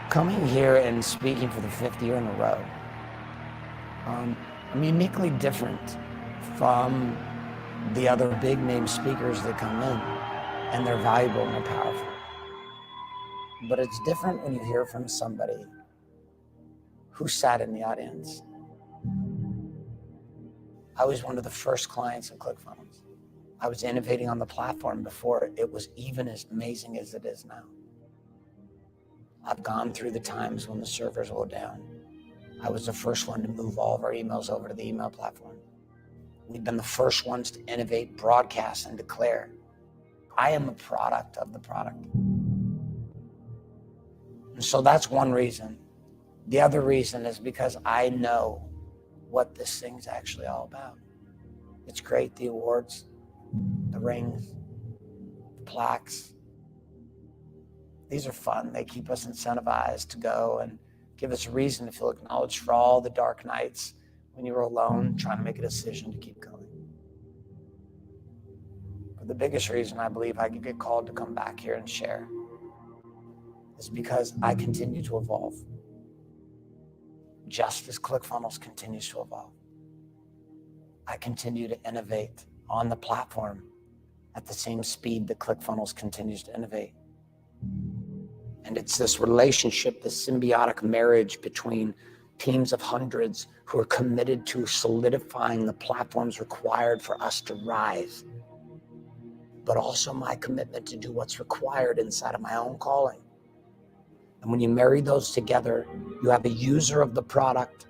Coming here and speaking for the 5th year in a row, I'm uniquely different from the other big name speakers that come in, and they're valuable and they're powerful. But it's different when you hear from somebody who sat in the audience. I was one of the first clients in ClickFunnels. I was innovating on the platform before it was even as amazing as it is now. I've gone through the times when the servers were down. I was the first one to move all of our emails over to the email platform. We've been the first ones to innovate, broadcast, and declare. I am a product of the product. And so that's one reason. The other reason is because I know what this thing's actually all about. It's great, the awards, the rings, the plaques. These are fun. They keep us incentivized to go and give us a reason to feel acknowledged for all the dark nights when you were alone trying to make a decision to keep going. But the biggest reason I believe I could get called to come back here and share is because I continue to evolve, just as ClickFunnels continues to evolve. I continue to innovate on the platform at the same speed that ClickFunnels continues to innovate. And it's this relationship, this symbiotic marriage between teams of hundreds who are committed to solidifying the platforms required for us to rise, but also my commitment to do what's required inside of my own calling. And when you marry those together, you have a user of the product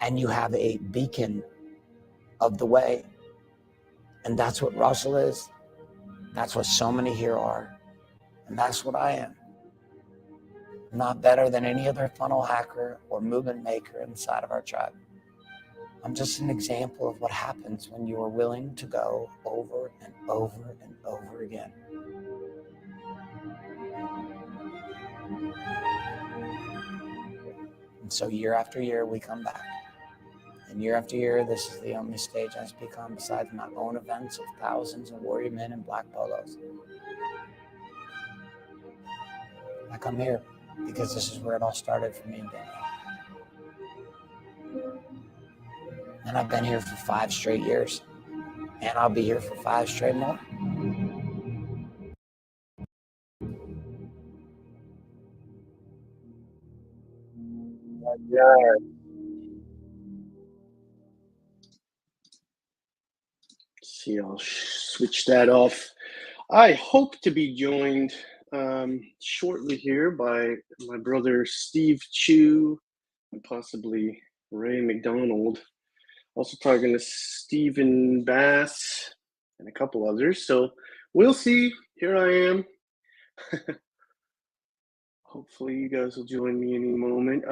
and you have a beacon of the way. And that's what Russell is. That's what so many here are. And that's what I am. Not better than any other funnel hacker or movement maker inside of our tribe. I'm just an example of what happens when you are willing to go over and over and over again. And so year after year, we come back. And year after year, this is the only stage I speak on besides my own events of thousands of warrior men in black polos. I come here because this is where it all started for me and Daniel. And I've been here for 5 straight years. And I'll be here for 5 straight more. Yeah. See, I'll switch that off. I hope to be joined shortly here by my brother Steve Chu and possibly Ray McDonald. Also talking to Stephen Bass and a couple others. So we'll see. Here I am. Hopefully you guys will join me any moment.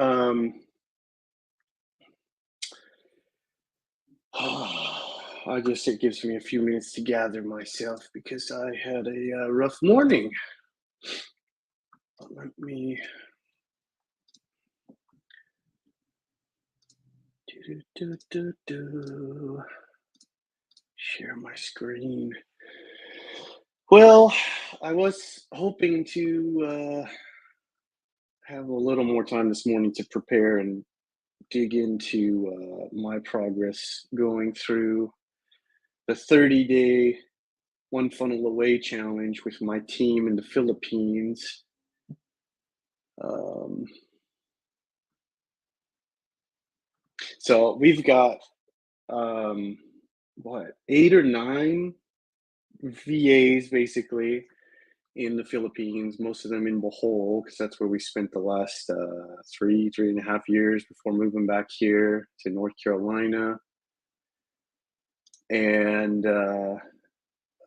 it gives me a few minutes to gather myself because I had a rough morning. Let me share my screen. Well, I was hoping to have a little more time this morning to prepare and dig into my progress going through the 30-day one funnel away challenge with my team in the Philippines. So we've got 8 or 9 VAs basically in the Philippines, most of them in Bohol, because that's where we spent the last 3.5 years before moving back here to North Carolina. And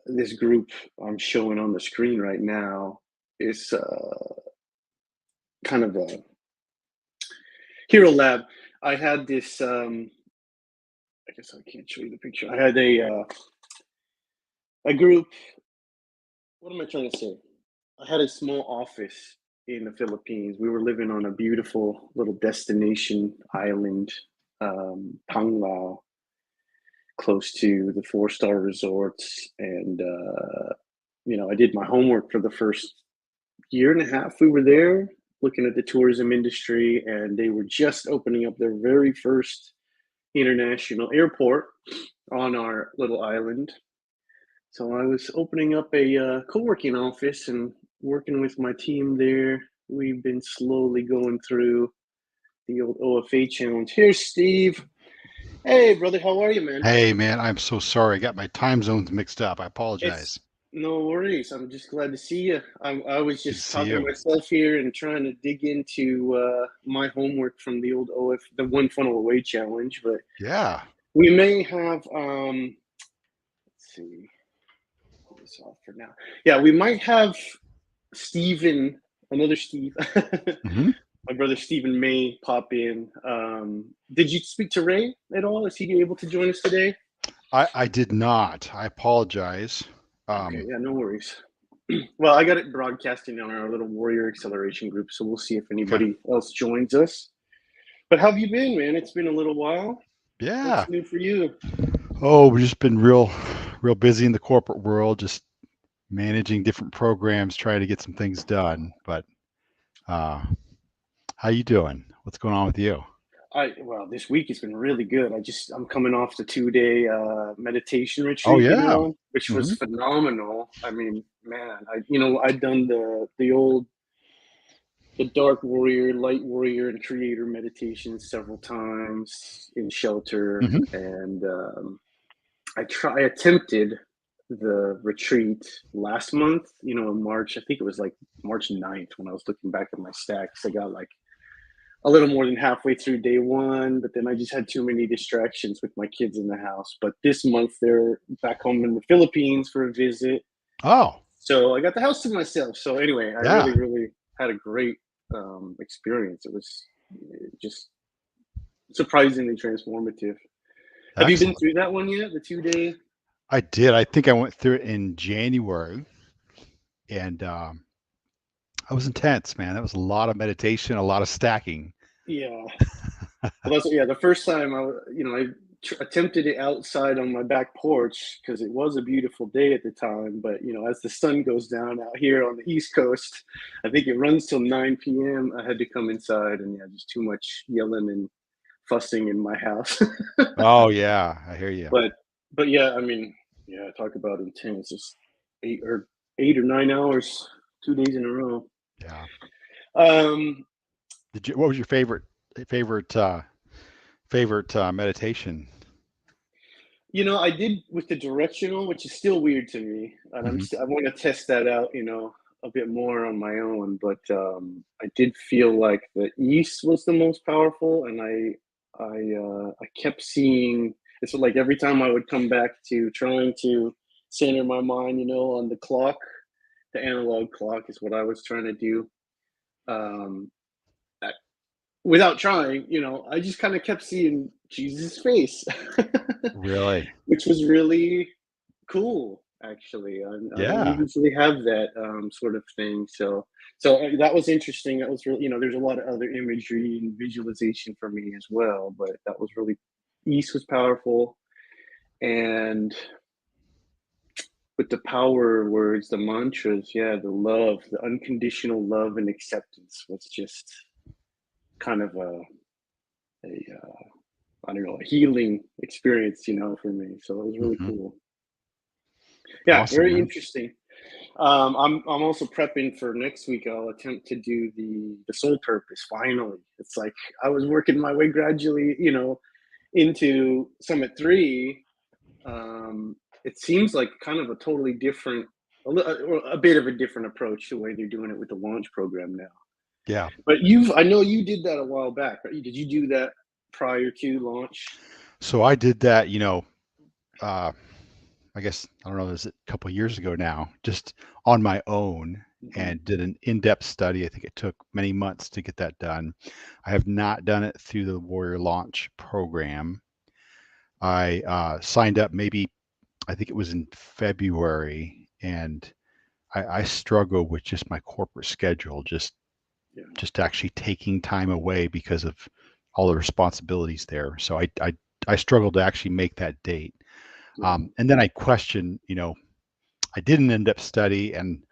this group I'm showing on the screen right now is kind of a Hero Lab. I had this, I guess I can't show you the picture. I had a group. What am I trying to say? I had a small office in the Philippines. We were living on a beautiful little destination island, Panglao, close to the 4-star resorts. And, I did my homework for the first 1.5 years we were there, looking at the tourism industry, and they were just opening up their very first international airport on our little island. So I was opening up a co-working office and working with my team there. We've been slowly going through the old OFA challenge. Here's Steve. Hey, brother, how are you, man? Hey, man, I'm so sorry. I got my time zones mixed up. I It's apologize. no worries. I'm just glad to see you. I was Good to just see talking to you. myself here and trying to dig into my homework from the old the one funnel away challenge. But Yeah. we may have let's see, put this off for now. Yeah, we might have Stephen, another Steve, hmm my brother Stephen may pop in. Did you speak to Ray at all? Is he able to join us today? I did not. I apologize. Okay, yeah, no worries. Well, I got it broadcasting on our little Warrior Acceleration group, so we'll see if Okay. anybody else joins us. But how have you been, man? It's been a little while. Yeah. What's new for you? Oh, we've just been real busy in the corporate world, just managing different programs, trying to get some things done. But uh, how you doing? What's going on with you? Well, this week has been really good. I'm coming off the 2-day meditation Oh retreat, yeah. which was hmm phenomenal. I mean, man, I'd done the dark warrior, light warrior, and creator meditation several times in shelter, hmm and I attempted the retreat last month. In March. I think it was like March 9th when I was looking back at my stacks. I got like a little more than halfway through day one, but then I just had too many distractions with my kids in the house. But this month they're back home in the Philippines for a visit, Oh so I got the house to myself. So anyway, I yeah. really, really had a great experience. It was just surprisingly transformative. Have you been Excellent. through that one yet? The 2-day? I did. I think I went through it in January, and I was intense, man. That was a lot of meditation, a lot of stacking. Yeah. Well, the first time I attempted it outside on my back porch because it was a beautiful day at the time. But as the sun goes down out here on the East Coast, I think it runs till 9 p.m. I had to come inside, and just too much yelling and fussing in my house. Oh yeah, I hear you. but yeah, I mean, yeah, talk about intense. It's 8 or 9 hours, 2 days in a row. Yeah. Um, What was your favorite meditation? I did with the directional, which is still weird to me, and hmm I want to test that out, a bit more on my own. But I did feel like the east was the most powerful, and I kept seeing. It's like every time I would come back to trying to center my mind, on the clock, the analog clock is what I was trying to do. Um, without trying, you know, I just kind of kept seeing Jesus' face, Really? which was really cool. Actually, I don't Yeah. usually have that sort of thing. So that was interesting. That was really, you know, there's a lot of other imagery and visualization for me as well, but that was really, East was powerful, and with the power words, the mantras, yeah, the love, the unconditional love and acceptance was just kind of a I don't know, a healing experience, you know, for me. So it was really Hmm. cool. Yeah, Awesome, very man. interesting. I'm also prepping for next week. I'll attempt to do the soul purpose. Finally, it's like I was working my way gradually, you know, into Summit 3. It seems like kind of a totally different, or a bit of a different approach to the way they're doing it with the launch program now. Yeah. But I know you did that a while back, right? Did you do that prior to launch? So I did that, uh, I guess, I don't know, is it a couple of years ago now, just on my own, Mhm. and did an in-depth study. I think it took many months to get that done. I have not done it through the Warrior Launch program. I signed up maybe, I think it was in February, and I struggle with just my corporate schedule, Yeah, just actually taking time away because of all the responsibilities there. So I struggled to actually make that date. yeah. And then I questioned, I did an in-depth study and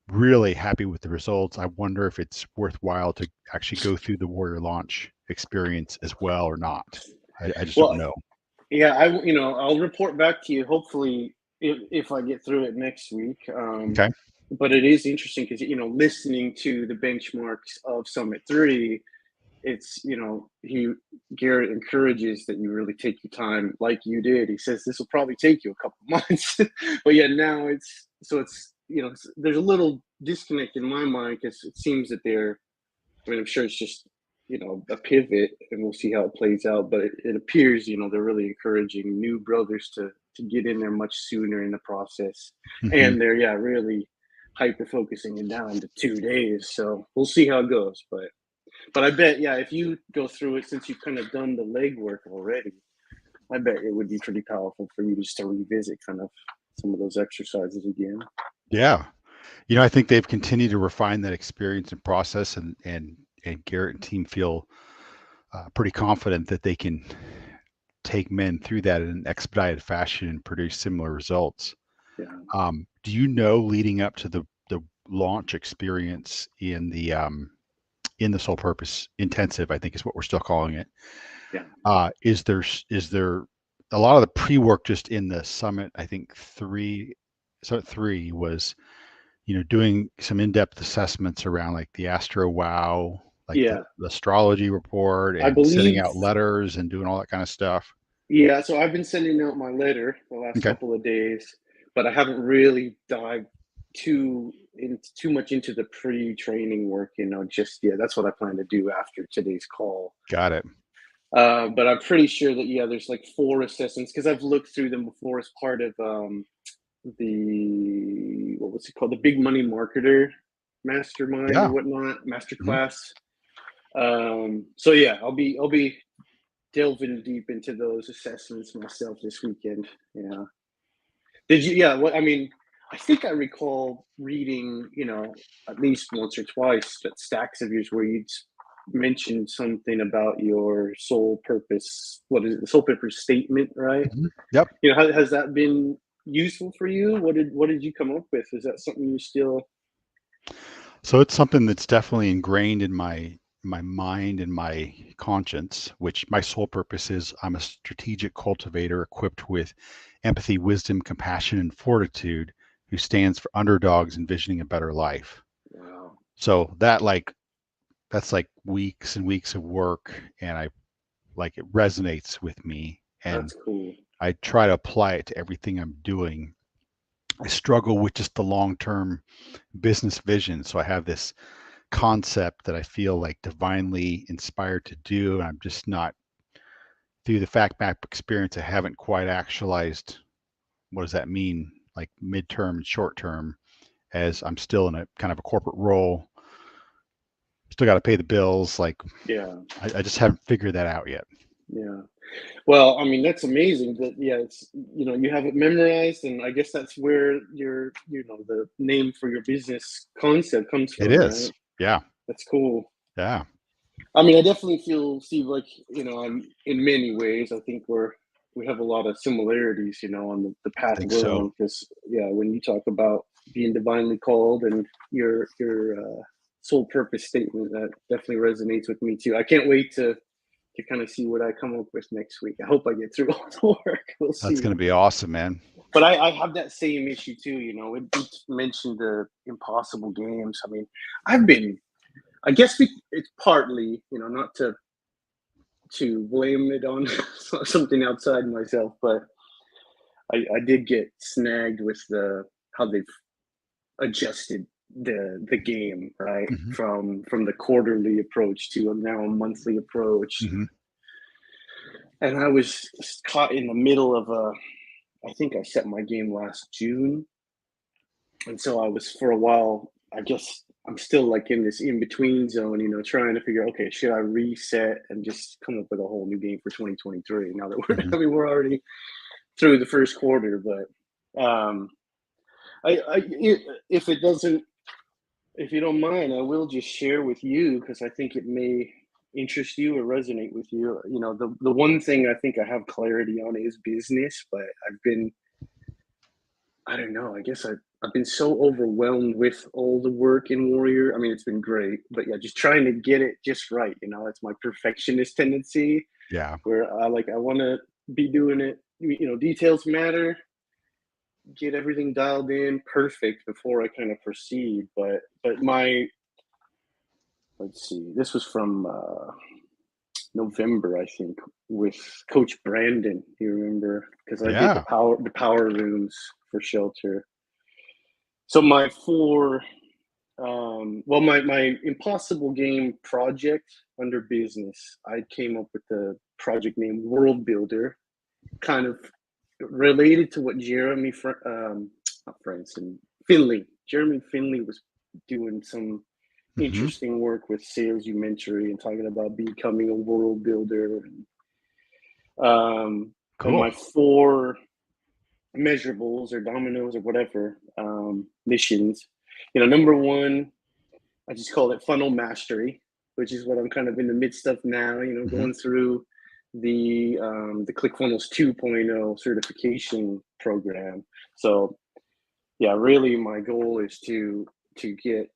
really happy with the results. I wonder if it's worthwhile to actually go through the Warrior Launch experience as well or not. I just don't Well, know. yeah, I'll report back to you hopefully if I get through it next week. Okay. But it is interesting because listening to the benchmarks of Summit 3, it's Garrett encourages that you really take your time like you did. He says this will probably take you a couple months, but yeah, now there's a little disconnect in my mind because it seems that I mean, I'm sure it's just, a pivot and we'll see how it plays out. But it appears, they're really encouraging new brothers to get in there much sooner in the process. Hmm. And they're, yeah, really hyper focusing it down to 2 days. So we'll see how it goes. But I bet, yeah, if you go through it, since you've kind of done the legwork already, I bet it would be pretty powerful for you just to revisit kind of some of those exercises again. Yeah. I think they've continued to refine that experience and process, and Garrett and team feel pretty confident that they can take men through that in an expedited fashion and produce similar results. Yeah. Do you know, leading up to the launch experience in the Soul Purpose Intensive, I think is what we're still calling it. Yeah. Is there a lot of the pre-work just in the summit? I think Summit 3 was, doing some in-depth assessments around like the Astro Wow, like the, Yeah. the astrology report, I and sending believe out letters and doing all that kind of stuff. Yeah, so I've been sending out my letter the last Okay. couple of days, but I haven't really dived too much into the pre-training work, just yet. That's what I plan to do after today's call. Got it. But I'm pretty sure that there's like 4 assessments because I've looked through them before as part of the what was it called, the Big Money Marketer Mastermind or Yeah. whatnot Mhm. masterclass. So yeah, I'll be delving deep into those assessments myself this weekend. Yeah. Did you? Yeah. What I mean, I think I recall reading, at least once or twice that stacks of yours where you'd mentioned something about your soul purpose. What is it? The soul purpose statement, right? Mhm. Yep. Has that been useful for you? What did you come up with? Is that something you still? So it's something that's definitely ingrained in my mind and my conscience, which my sole purpose is I'm a strategic cultivator equipped with empathy, wisdom, compassion, and fortitude, who stands for underdogs envisioning a better life. Wow, So that's like weeks and weeks of work, and I like it resonates with me, and that's cool. I try to apply it to everything I'm doing. I struggle with just the long-term business vision. So I have this concept that I feel like divinely inspired to do. And I'm just not, through the fact map experience, I haven't quite actualized what does that mean, like midterm and short term, as I'm still in a kind of a corporate role, still got to pay the bills. Like, Yeah. I just haven't figured that out yet. Yeah. Well, I mean, that's amazing that, yeah, it's, you have it memorized, and I guess that's where the name for your business concept comes It from, is. right? Yeah. That's cool. Yeah. I mean, I definitely feel, Steve, like, in many ways, I think we have a lot of similarities, on the I path think we're so. on. Because, yeah, when you talk about being divinely called and your sole purpose statement, that definitely resonates with me too. I can't wait to kind of see what I come up with next week. I hope I get through all the work. We'll That's see. going to be awesome, man. But I have that same issue too. We mentioned the impossible games. I mean, I guess it's partly, not to blame it on something outside myself, but I did get snagged with how they've adjusted the game, right? Mm-hmm. From the quarterly approach to now a monthly approach. Mm-hmm. And I was caught in the middle of I think I set my game last June. And so I was, for a while, I guess I'm still like in this in-between zone, trying to figure, okay, should I reset and just come up with a whole new game for 2023 now that we're, Mm-hmm. I mean, we're already through the first quarter, but if it doesn't, if you don't mind, I will just share with you, because I think it may interest you or resonate with you. The one thing I think I have clarity on is business, but I don't know, I guess I've been so overwhelmed with all the work in Warrior. I mean, it's been great, but yeah, just trying to get it just right. It's my perfectionist tendency Yeah. where I want to be doing it, details matter, get everything dialed in perfect before I kind of proceed. But let's see, this was from November, I think, with Coach Brandon. You remember? Because I did Yeah. the power rooms for Shelter. So my my impossible game project under business, I came up with the project name World Builder, kind of related to what Jeremy Finley was doing some Mm-hmm. interesting work with sales mentoring and talking about becoming a world builder. And Cool. my 4 measurables or dominoes or whatever missions, number 1, I just call it funnel mastery, which is what I'm kind of in the midst of now, Mm-hmm. going through the ClickFunnels 2.0 certification program. So yeah, really my goal is to get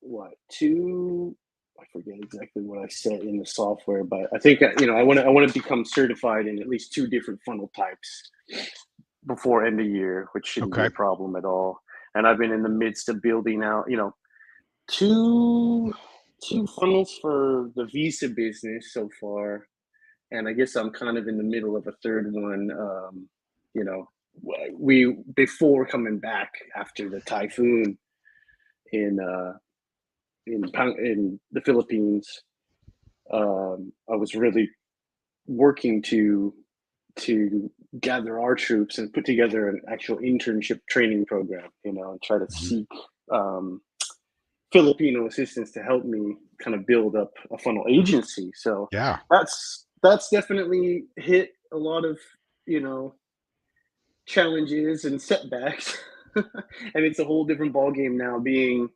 I forget exactly what I set in the software, but I think I want to become certified in at least 2 different funnel types before end of year, which shouldn't be Okay. a problem at all. And I've been in the midst of building out, two funnels for the visa business so far, and I guess I'm kind of in the middle of a third one. You know, we before coming back after the typhoon in the Philippines, I was really working to gather our troops and put together an actual internship training program. And try to Mm-hmm. seek Filipino assistants to help me kind of build up a funnel agency. So Yeah. that's definitely hit a lot of challenges and setbacks, and it's a whole different ballgame now being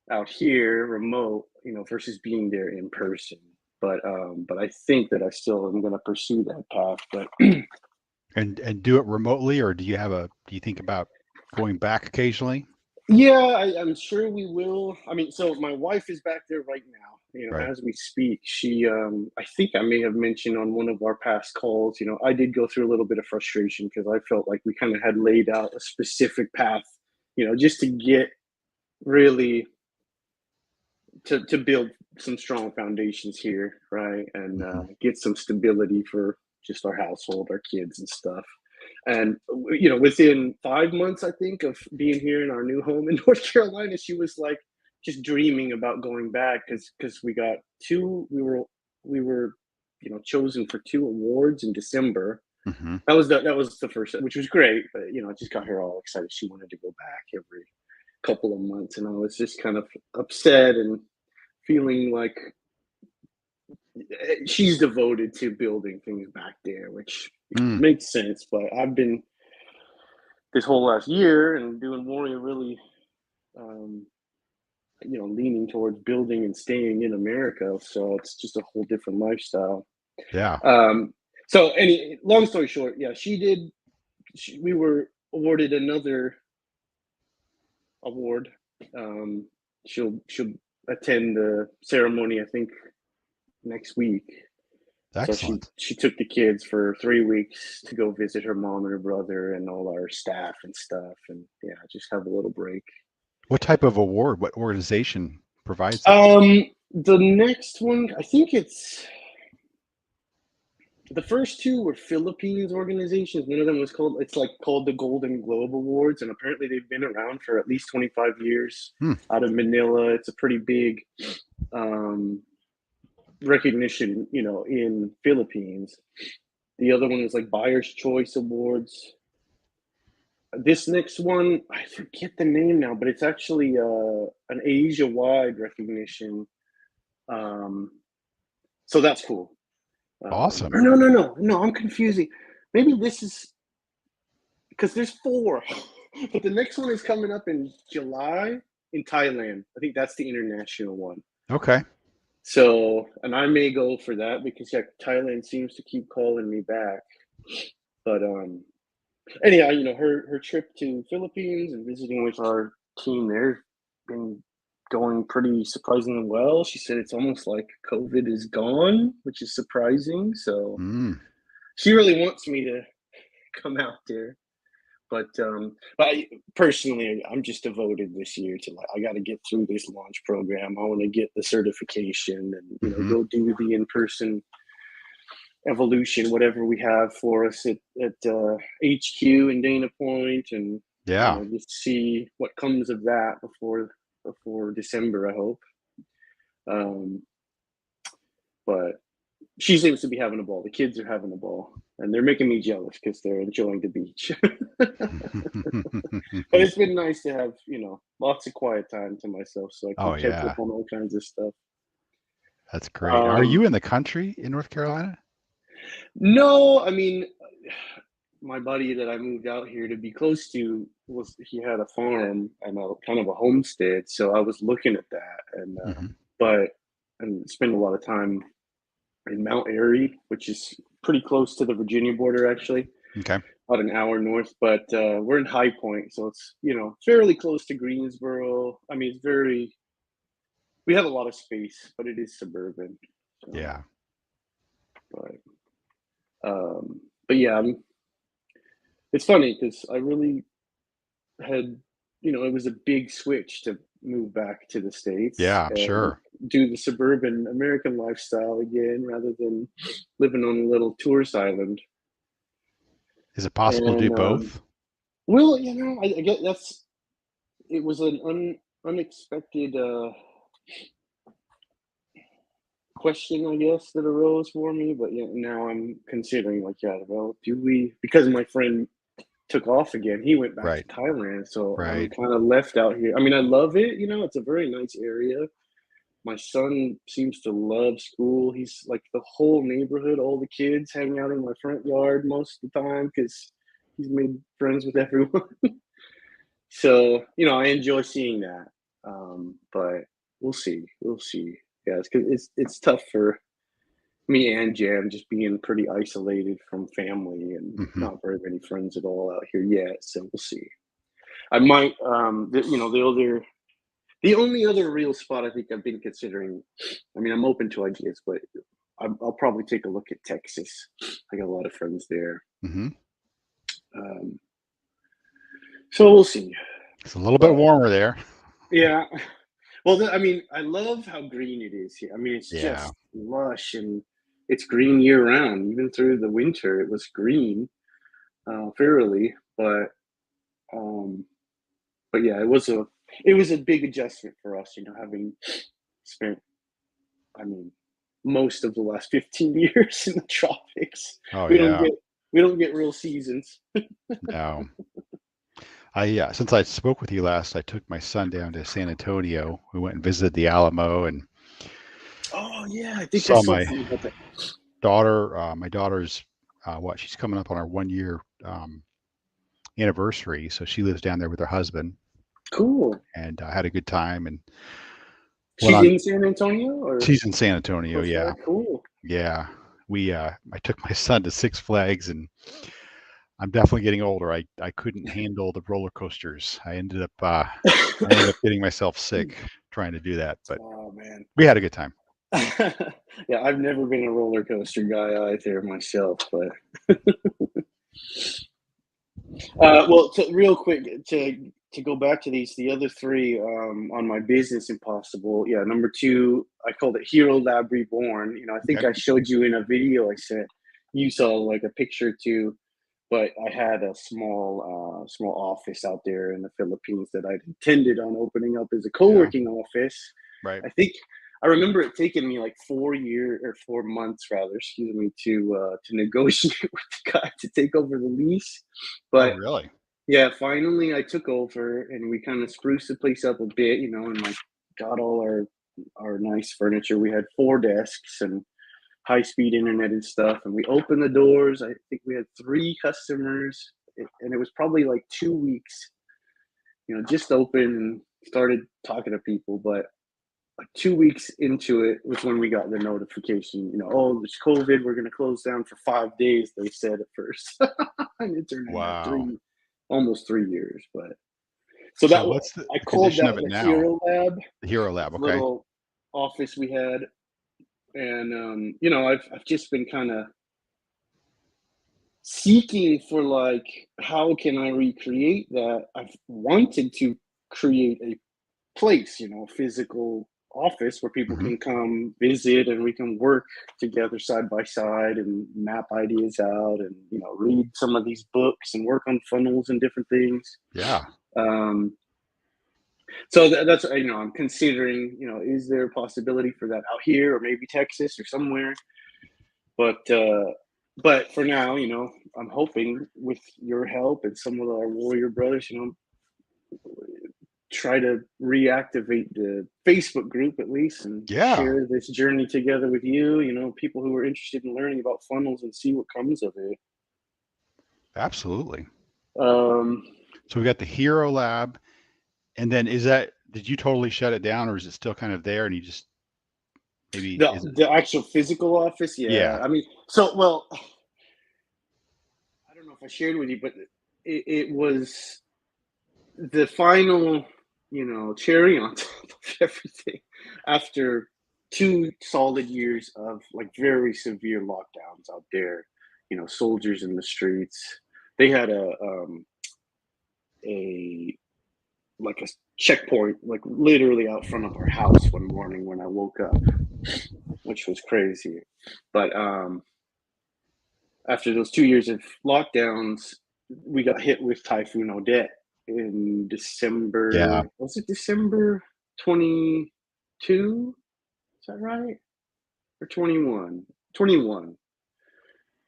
out here remote, versus being there in person. But I think that I still am going to pursue that path. But And do it remotely, or do you think about going back occasionally? yeah, I'm sure we will. I mean, so my wife is back there right now, Right. as we speak. She, I think I may have mentioned on one of our past calls, I did go through a little bit of frustration because I felt like we kind of had laid out a specific path, just to get really to build some strong foundations here, right? And Mm-hmm. get some stability for just our household, our kids and stuff. And within 5 months, I think, of being here in our new home in North Carolina, she was like just dreaming about going back because we got we were chosen for 2 awards in December. Mm-hmm. That was the first, which was great, but it just got her all excited. She wanted to go back every couple of months, and I was just kind of upset and feeling like she's devoted to building things back there, which Mm, makes sense. But I've been this whole last year and doing Warrior really, um, leaning towards building and staying in America. So it's just a whole different lifestyle. yeah. So long story short, yeah, we were awarded another award. She'll attend the ceremony, I think, next week. So Excellent. she took the kids for 3 weeks to go visit her mom and her brother and all our staff and stuff, and yeah, just have a little break. What type of award? What organization provides it? The next one, I think the first two were Philippines organizations. One of them was called the Golden Globe Awards, and apparently they've been around for at least 25 years Hmm. out of Manila. It's a pretty big recognition, in Philippines. The other one is like Buyer's Choice Awards. This next one, I forget the name now, but it's actually an Asia-wide recognition. So that's cool. Awesome. Or no, I'm confusing. Maybe this is because there's 4, but the next one is coming up in July in Thailand. I think that's the international one. Okay. So, and I may go for that because Thailand seems to keep calling me back. But anyhow, her trip to Philippines and visiting with our team there been going pretty surprisingly well. She said it's almost like COVID is gone, which is surprising. So she really wants me to come out there. But personally, I'm just devoted this year to I got to get through this launch program. I want to get the certification and go do the in-person evolution, whatever we have for us at HQ in Dana Point, and just see what comes of that before December, I hope. But she seems to be having a ball. The kids are having a ball, and they're making me jealous because they're enjoying the beach. But it's been nice to have lots of quiet time to myself, so I can catch up on all kinds of stuff. That's great. Are you in the country in North Carolina? No, I mean, my buddy that I moved out here to be close to he had a farm and kind of a homestead, so I was looking at that, and spend a lot of time in Mount Airy, which is pretty close to the Virginia border, actually. Okay. About an hour north, but we're in High Point, so it's fairly close to Greensboro. I mean, we have a lot of space, but it is suburban. So. Yeah. But yeah, it's funny because I really had, it was a big switch to move back to the States. Yeah, sure. Do the suburban American lifestyle again rather than living on a little tourist island. Is it possible to do both? Well, I guess it was an unexpected question, I guess, that arose for me. But now I'm considering do we, because my friend took off again, he went back to Thailand, so I'm kind of left out here. I mean, I love it, it's a very nice area. My son seems to love school. He's like the whole neighborhood, all the kids hang out in my front yard most of the time because he's made friends with everyone. So, I enjoy seeing that. But we'll see. Yeah, it's tough for me and Jan just being pretty isolated from family and not very many friends at all out here yet. So we'll see. I might, the only other real spot I think I've been considering, I mean, I'm open to ideas, but I'll probably take a look at Texas. I got a lot of friends there. So we'll see. It's a little bit warmer there. Yeah. Well, I mean, I love how green it is here. I mean, it's just lush and it's green year round. Even through the winter, it was green, fairly. But yeah, it was a big adjustment for us, having spent, I mean, most of the last 15 years in the tropics. Oh, we don't get real seasons. No. Since I spoke with you last, I took my son down to San Antonio. We went and visited the Alamo, and Oh yeah, I think I Saw saw my something about that. daughter. My daughter's she's coming up on our 1 year anniversary, so she lives down there with her husband, Cool. and had a good time and went She's on. in San Antonio or She's in San Antonio, close yeah, by? Cool. yeah. I took my son to Six Flags, and I'm definitely getting older. I couldn't handle the roller coasters. I ended up getting myself sick trying to do that, but Oh man. we had a good time. Yeah, I've never been a roller coaster guy either myself, but well, real quick to go back to the other three on my Business Impossible. Yeah, number two, I called it Hero Lab Reborn. I think Okay. I showed you in a video I sent. You saw like a picture too, but I had a small office out there in the Philippines that I intended on opening up as a Yeah. co-working office. Right. I think I remember it taking me like 4 months rather, excuse me, to negotiate with the guy to take over the lease. Oh, But really? yeah, finally I took over and we kind of spruced the place up a bit, and like got all our nice furniture. We had 4 desks and high speed internet and stuff. And we opened the doors. I think we had 3 customers, and it was probably like 2 weeks, just open and started talking to people. But like 2 weeks into it was when we got the notification, oh, it's COVID. We're going to close down for 5 days, they said at first. And it turned into Wow. almost 3 years. But so So that what's the I called condition that of it the now? Hero Lab, The Hero Lab. Okay. little office we had. And I've just been kind of seeking for like how can I recreate that. I've wanted to create a place, a physical office where people Hmm. can come visit and we can work together side by side and map ideas out and read some of these books and work on funnels and different things. Yeah. um, so that's I'm considering, is there a possibility for that out here or maybe Texas or somewhere. But for now, I'm hoping with your help and some of our warrior brothers, try to reactivate the Facebook group at least and Yeah. share this journey together with you, people who are interested in learning about funnels and see what comes of it. Absolutely. Um, So we got the Hero Lab, and then did you totally shut it down, or is it still kind of there? And you just maybe the is it? the actual physical office, yeah. Yeah. I mean, so well, I don't know if I shared with you, but it was the final, cherry on top of everything after 2 solid years of like very severe lockdowns out there, soldiers in the streets. They had a like a checkpoint like literally out front of our house one morning when I woke up, which was crazy. But after those 2 years of lockdowns, we got hit with Typhoon Odette in Yeah. December. Was it December 22? Is that right? Or 21? 21.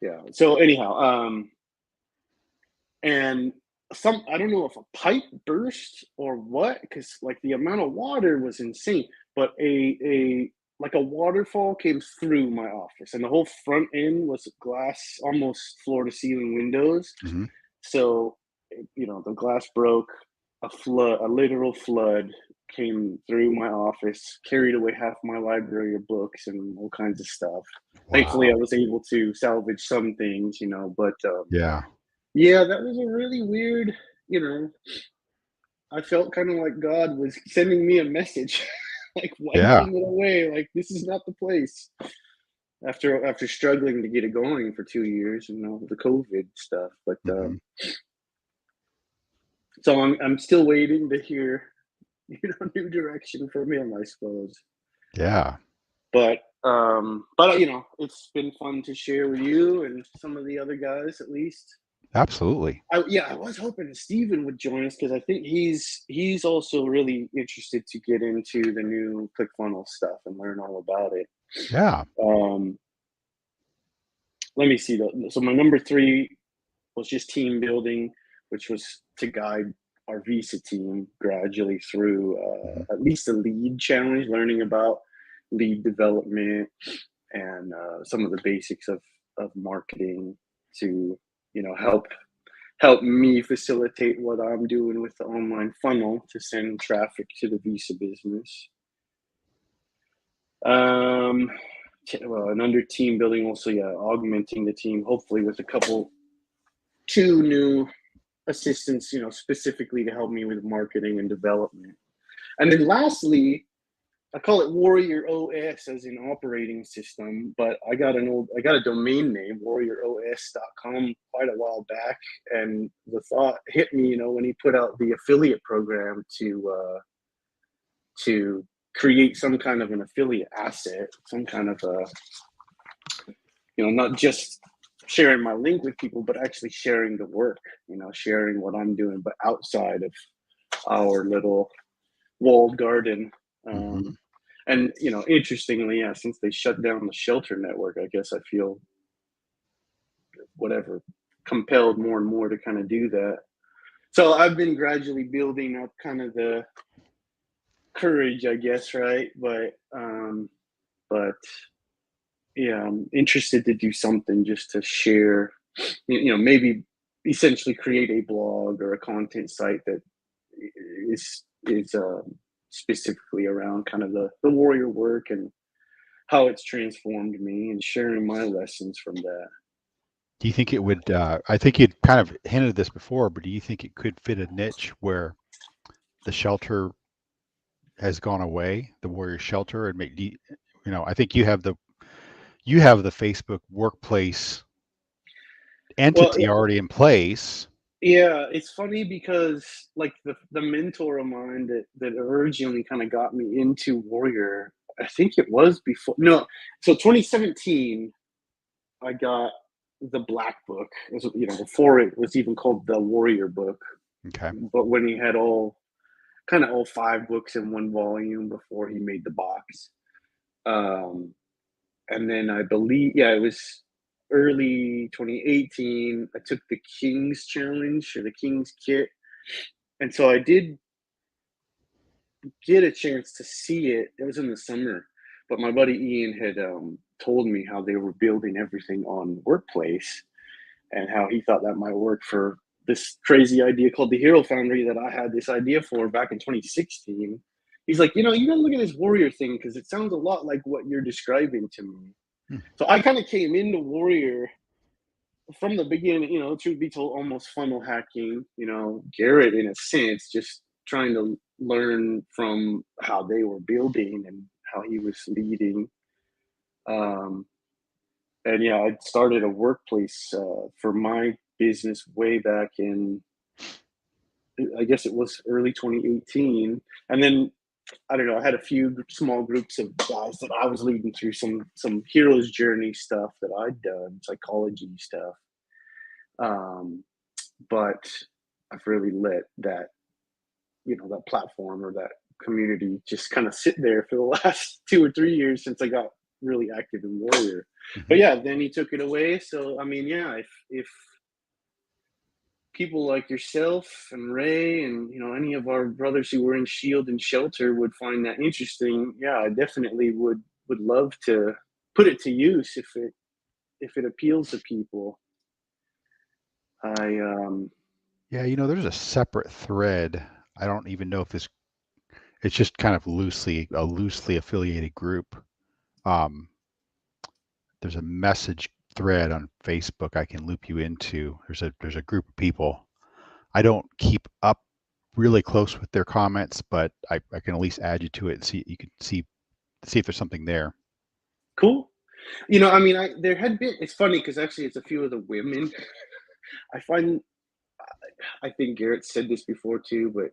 Yeah. So anyhow, and I don't know if a pipe burst or what, because like the amount of water was insane. But a like a waterfall came through my office, and the whole front end was glass, almost floor to ceiling windows. Hmm. So the glass broke. A literal flood came through my office, carried away half my library of books and all kinds of stuff. Thankfully, I Wow. was able to salvage some things, but Yeah. yeah, that was a really weird, you know, I felt kind of like God was sending me a message, like Yeah. wiping it away, like this is not the place. After struggling to get it going for 2 years, the COVID stuff. But Hmm. so I'm still waiting to hear, new direction from him, I suppose. Yeah. But it's been fun to share with you and some of the other guys at least. Absolutely. I was hoping Steven would join us because I think he's also really interested to get into the new ClickFunnels stuff and learn all about it. Yeah. Um, let me see. So my number 3 was just team building, which was to guide our Visa team gradually through Hmm. at least a lead challenge, learning about lead development and some of the basics of marketing to, help me facilitate what I'm doing with the online funnel to send traffic to the Visa business. Well, and under team building also, augmenting the team, hopefully with two new assistants, specifically to help me with marketing and development. And then lastly, I call it Warrior OS as an operating system, but I got a domain name, warrioros.com, quite a while back, and the thought hit me, when he put out the affiliate program to create some kind of an affiliate asset, some kind of not just sharing my link with people, but actually sharing the work, sharing what I'm doing, but outside of our little walled garden. And, interestingly, since they shut down the shelter network, I guess I feel compelled more and more to kind of do that. So I've been gradually building up kind of the courage, I guess, right? But yeah, I'm interested to do something just to share, maybe essentially create a blog or a content site that is specifically around kind of the warrior work and how it's transformed me and sharing my lessons from that. Do you think it would, I think you'd kind of hinted this before, but do you think it could fit a niche where the shelter has gone away, the warrior shelter, and I think you have the Facebook workplace entity already in place. Yeah, it's funny because like the mentor of mine that originally kind of got me into Warrior, I think it was so 2017, I got the Black Book. It was, before it was even called the Warrior Book. Okay. But when he had all 5 books in one volume before he made the box. And then I believe, it was early 2018, I took the King's Challenge or the King's Kit. And so I did get a chance to see it. It was in the summer, but my buddy Ian had told me how they were building everything on Workplace and how he thought that might work for this crazy idea called the Hero Foundry that I had this idea for back in 2016. He's like, you gotta look at this Warrior thing because it sounds a lot like what you're describing to me. So I kind of came into Warrior from the beginning, truth be told, almost funnel hacking, Garrett in a sense, just trying to learn from how they were building and how he was leading. And I started a workplace for my business way back in, I guess it was early 2018. And then, I don't know, I had a few small groups of guys that I was leading through some hero's journey stuff that I'd done, psychology stuff. But I've really let that, that platform or that community just kind of sit there for the last 2 or 3 years since I got really active in Warrior. But then he took it away. So, I mean, if people like yourself and Ray and, any of our brothers who were in Shield and Shelter would find that interesting, I definitely would love to put it to use if it appeals to people. There's a separate thread. I don't even know if it's just kind of a loosely affiliated group. There's a message thread on Facebook I can loop you into. There's a group of people. I don't keep up really close with their comments, but I can at least add you to it and you can see if there's something there. Cool. There had been, it's funny because actually it's a few of the women. I think Garrett said this before too, but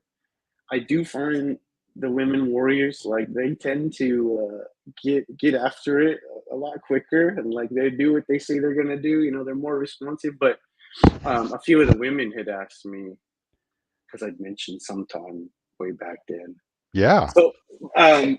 I do find the women warriors, like they tend to get after it a lot quicker and like they do what they say they're going to do. They're more responsive, but a few of the women had asked me because I'd mentioned sometime way back then. Yeah. So I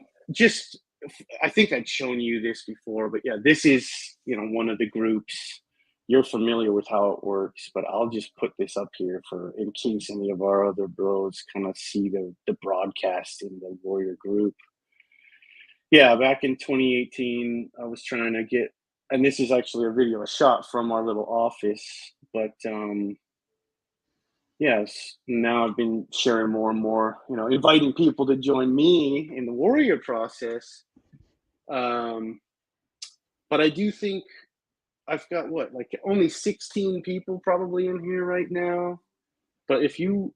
think I'd shown you this before, but this is, one of the groups. You're familiar with how it works, but I'll just put this up here in case any of our other bros kind of see the broadcast in the Warrior group. Yeah, back in 2018, I was trying to get, and this is actually a video I shot from our little office, but yes, now I've been sharing more and more, inviting people to join me in the warrior process. Um, but I do think I've got what, like only 16 people probably in here right now. But if you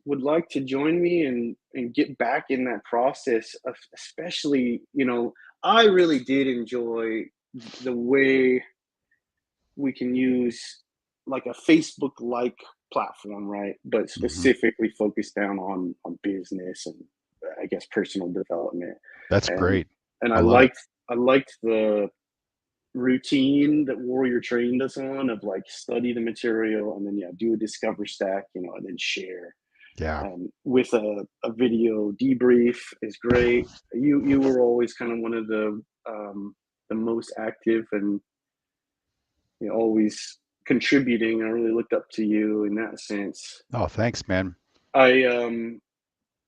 would like to join me and get back in that process, especially, I really did enjoy the way we can use like a Facebook like platform, right? But Hmm. specifically focused down on business and I guess personal development. That's And great. and I love it. I liked the routine that Warrior trained us on of like study the material and then do a discover stack, and then share. Yeah. With a video debrief is great. You were always kind of one of the most active and always contributing. I really looked up to you in that sense. Oh, thanks, man. I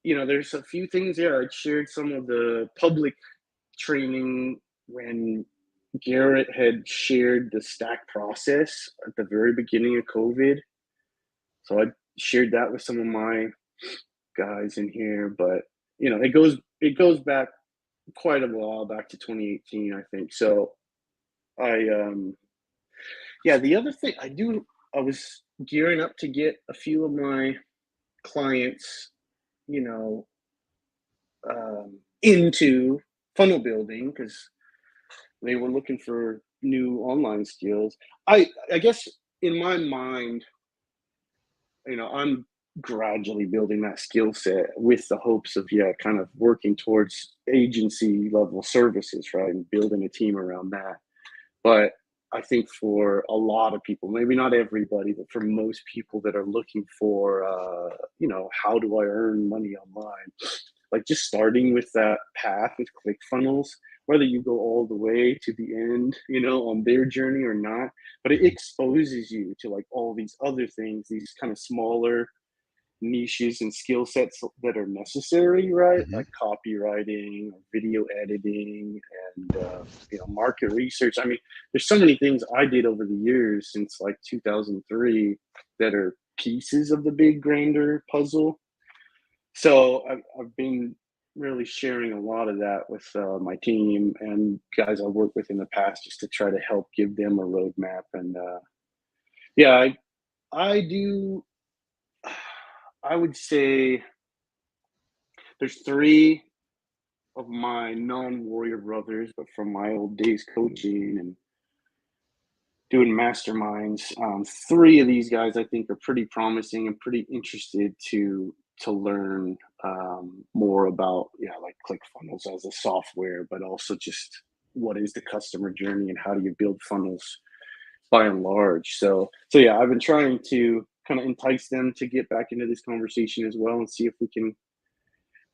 there's a few things there. I shared some of the public training when Garrett had shared the stack process at the very beginning of COVID. So I shared that with some of my guys in here, but it goes back quite a while, back to 2018, I think. So I the other thing I was gearing up to get a few of my clients, you know, into funnel building because they were looking for new online skills. I guess in my mind, I'm gradually building that skill set with the hopes of kind of working towards agency level services, right, and building a team around that. But I think for a lot of people, maybe not everybody, but for most people that are looking for, how do I earn money online? Like just starting with that path with ClickFunnels, whether you go all the way to the end, on their journey or not, but it Mhm. exposes you to like all these other things, these kind of smaller niches and skill sets that are necessary, right? Mhm. Like copywriting, video editing, and market research. I mean, there's so many things I did over the years since like 2003 that are pieces of the big grander puzzle. So I've been really sharing a lot of that with my team and guys I worked with in the past, just to try to help give them a roadmap. And yeah, I do. I would say there's three of my non-warrior brothers, but from my old days coaching and doing masterminds. Three of these guys I think are pretty promising and pretty interested to learn more about like ClickFunnels as a software, but also just what is the customer journey and how do you build funnels by and large. So yeah, I've been trying to kind of entice them to get back into this conversation as well and see if we can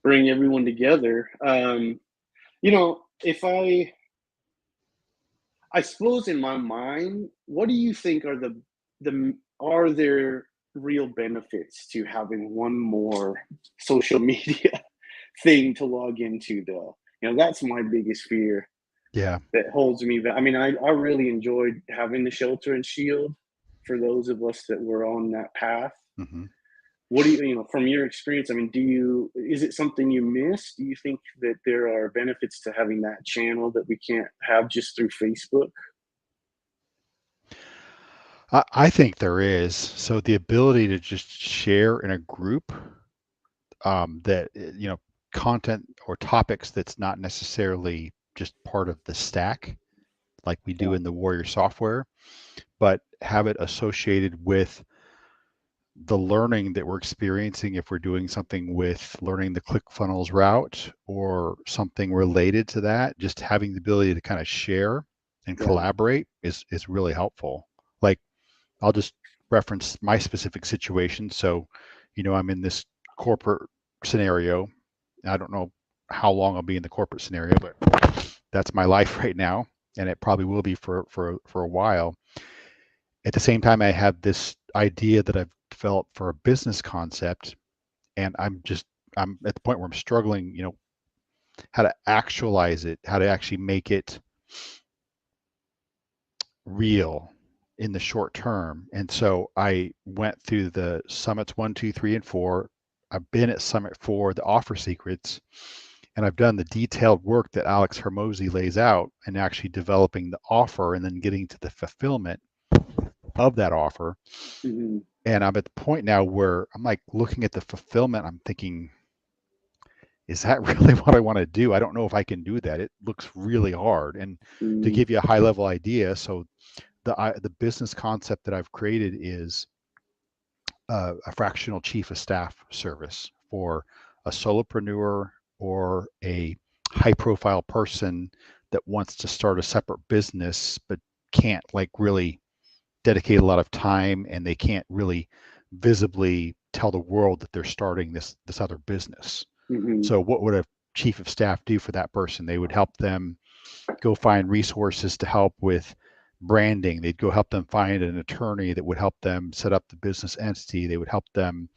bring everyone together. If I suppose in my mind, what do you think are are there real benefits to having one more social media thing to log into though? That's my biggest fear Yeah. that holds me back. I mean, I really enjoyed having the shelter and shield for those of us that were on that path. Hmm. What do from your experience? I mean, is it something you miss? Do you think that there are benefits to having that channel that we can't have just through Facebook? I think there is. So the ability to just share in a group, that, content or topics that's not necessarily just part of the stack like we do Yeah, in the Warrior software, but have it associated with the learning that we're experiencing if we're doing something with learning the ClickFunnels route or something related to that. Just having the ability to kind of share and yeah, collaborate is really helpful. Like, I'll just reference my specific situation. So, I'm in this corporate scenario. I don't know how long I'll be in the corporate scenario, but that's my life right now, and it probably will be for a while. At the same time, I have this idea that I've developed for a business concept, and I'm at the point where I'm struggling, how to actualize it, how to actually make it real in the short term. And so I went through the summits 1, 2, 3, and 4. I've been at Summit 4, the offer secrets, and I've done the detailed work that Alex Hermosi lays out and actually developing the offer and then getting to the fulfillment of that offer. Mm-hmm. And I'm at the point now where I'm like looking at the fulfillment, I'm thinking, is that really what I want to do? I don't know if I can do that. It looks really hard. And to give you a high level idea, so the business concept that I've created is a fractional chief of staff service for a solopreneur or a high profile person that wants to start a separate business but can't like really dedicate a lot of time, and they can't really visibly tell the world that they're starting this other business. Mm-hmm. So what would a chief of staff do for that person? They would help them go find resources to help with branding. They'd go help them find an attorney that would help them set up the business entity. They would help them,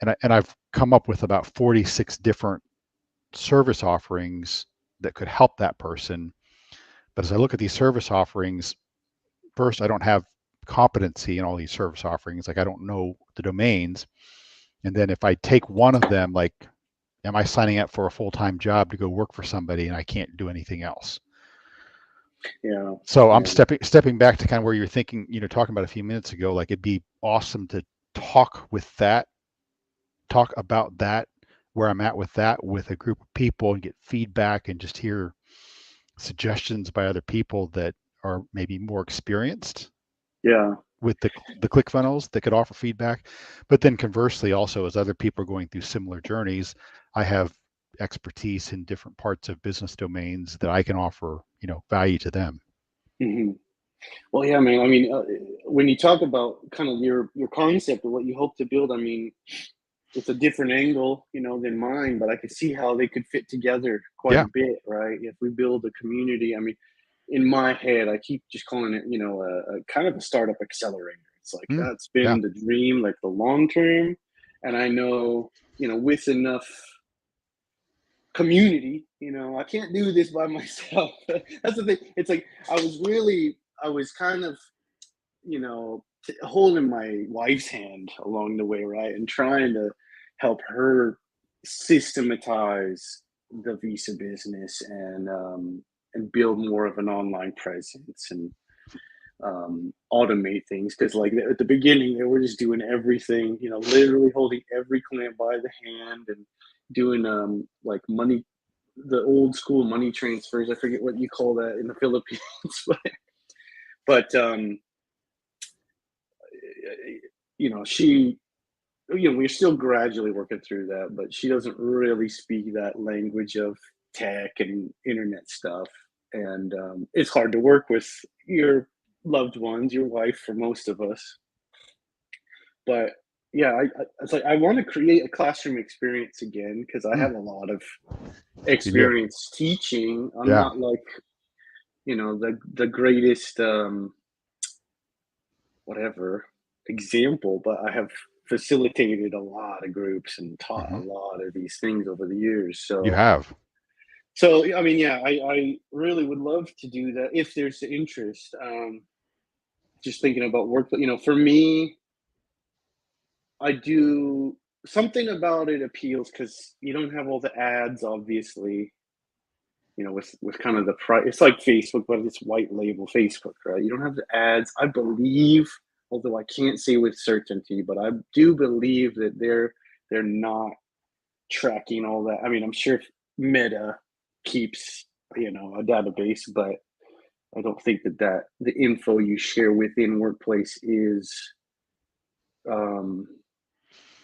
and I've come up with about 46 different service offerings that could help that person. But as I look at these service offerings, first, I don't have competency in all these service offerings. Like I don't know the domains. And then if I take one of them, like, am I signing up for a full-time job to go work for somebody and I can't do anything else? Yeah. So I'm Yeah. stepping back to kind of where you're thinking, talking about a few minutes ago, like it'd be awesome to talk about that, where I'm at with that, with a group of people and get feedback and just hear suggestions by other people that are maybe more experienced Yeah. with the ClickFunnels that could offer feedback. But then conversely, also as other people are going through similar journeys, I have expertise in different parts of business domains that I can offer, value to them. Mm-hmm. Well, yeah, man. I mean, when you talk about kind of your concept of what you hope to build, I mean, it's a different angle, than mine, but I could see how they could fit together quite Yeah. a bit, right? If we build a community, I mean, in my head, I keep just calling it, a kind of a startup accelerator. It's like that's Yeah. been the dream, like the long term, and I know, with enough community, I can't do this by myself. That's the thing. It's like I was kind of, holding my wife's hand along the way, right, and trying to help her systematize the visa business and build more of an online presence and automate things, because like at the beginning they were just doing everything, literally holding every client by the hand and doing like money, the old school money transfers. I forget what you call that in the Philippines, but she, we're still gradually working through that, but she doesn't really speak that language of tech and internet stuff. And it's hard to work with your loved ones, your wife, for most of us. But yeah, it's like I want to create a classroom experience again, because I have a lot of You do. experience teaching. I'm Yeah. not like, the greatest whatever example, but I have facilitated a lot of groups and taught a Mm-hmm. lot of these things over the years. You So, have. I mean, yeah, I really would love to do that if there's the interest. Just thinking about work, but for me, I do something about it appeals because you don't have all the ads, obviously. With kind of the price, it's like Facebook, but it's white label Facebook, right? You don't have the ads. I believe, although I can't say with certainty, but I do believe that they're not tracking all that. I mean, I'm sure Meta keeps, a database, but I don't think that the info you share within Workplace is um,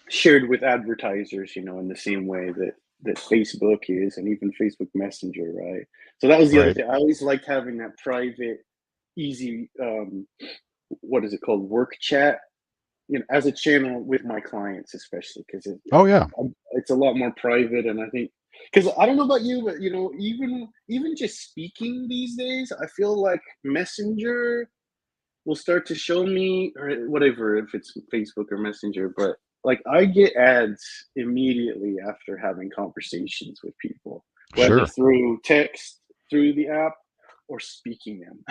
shared with advertisers, in the same way that Facebook is, and even Facebook Messenger, right? So that was the other Right. thing. I always liked having that private, easy, what is it called, work chat, as a channel with my clients, especially because Oh yeah. it's a lot more private. And I think, because I don't know about you, but even just speaking these days, I feel like Messenger will start to show me, or whatever, if it's Facebook or Messenger, but like I get ads immediately after having conversations with people. whether Sure. through text, through the app, or speaking them.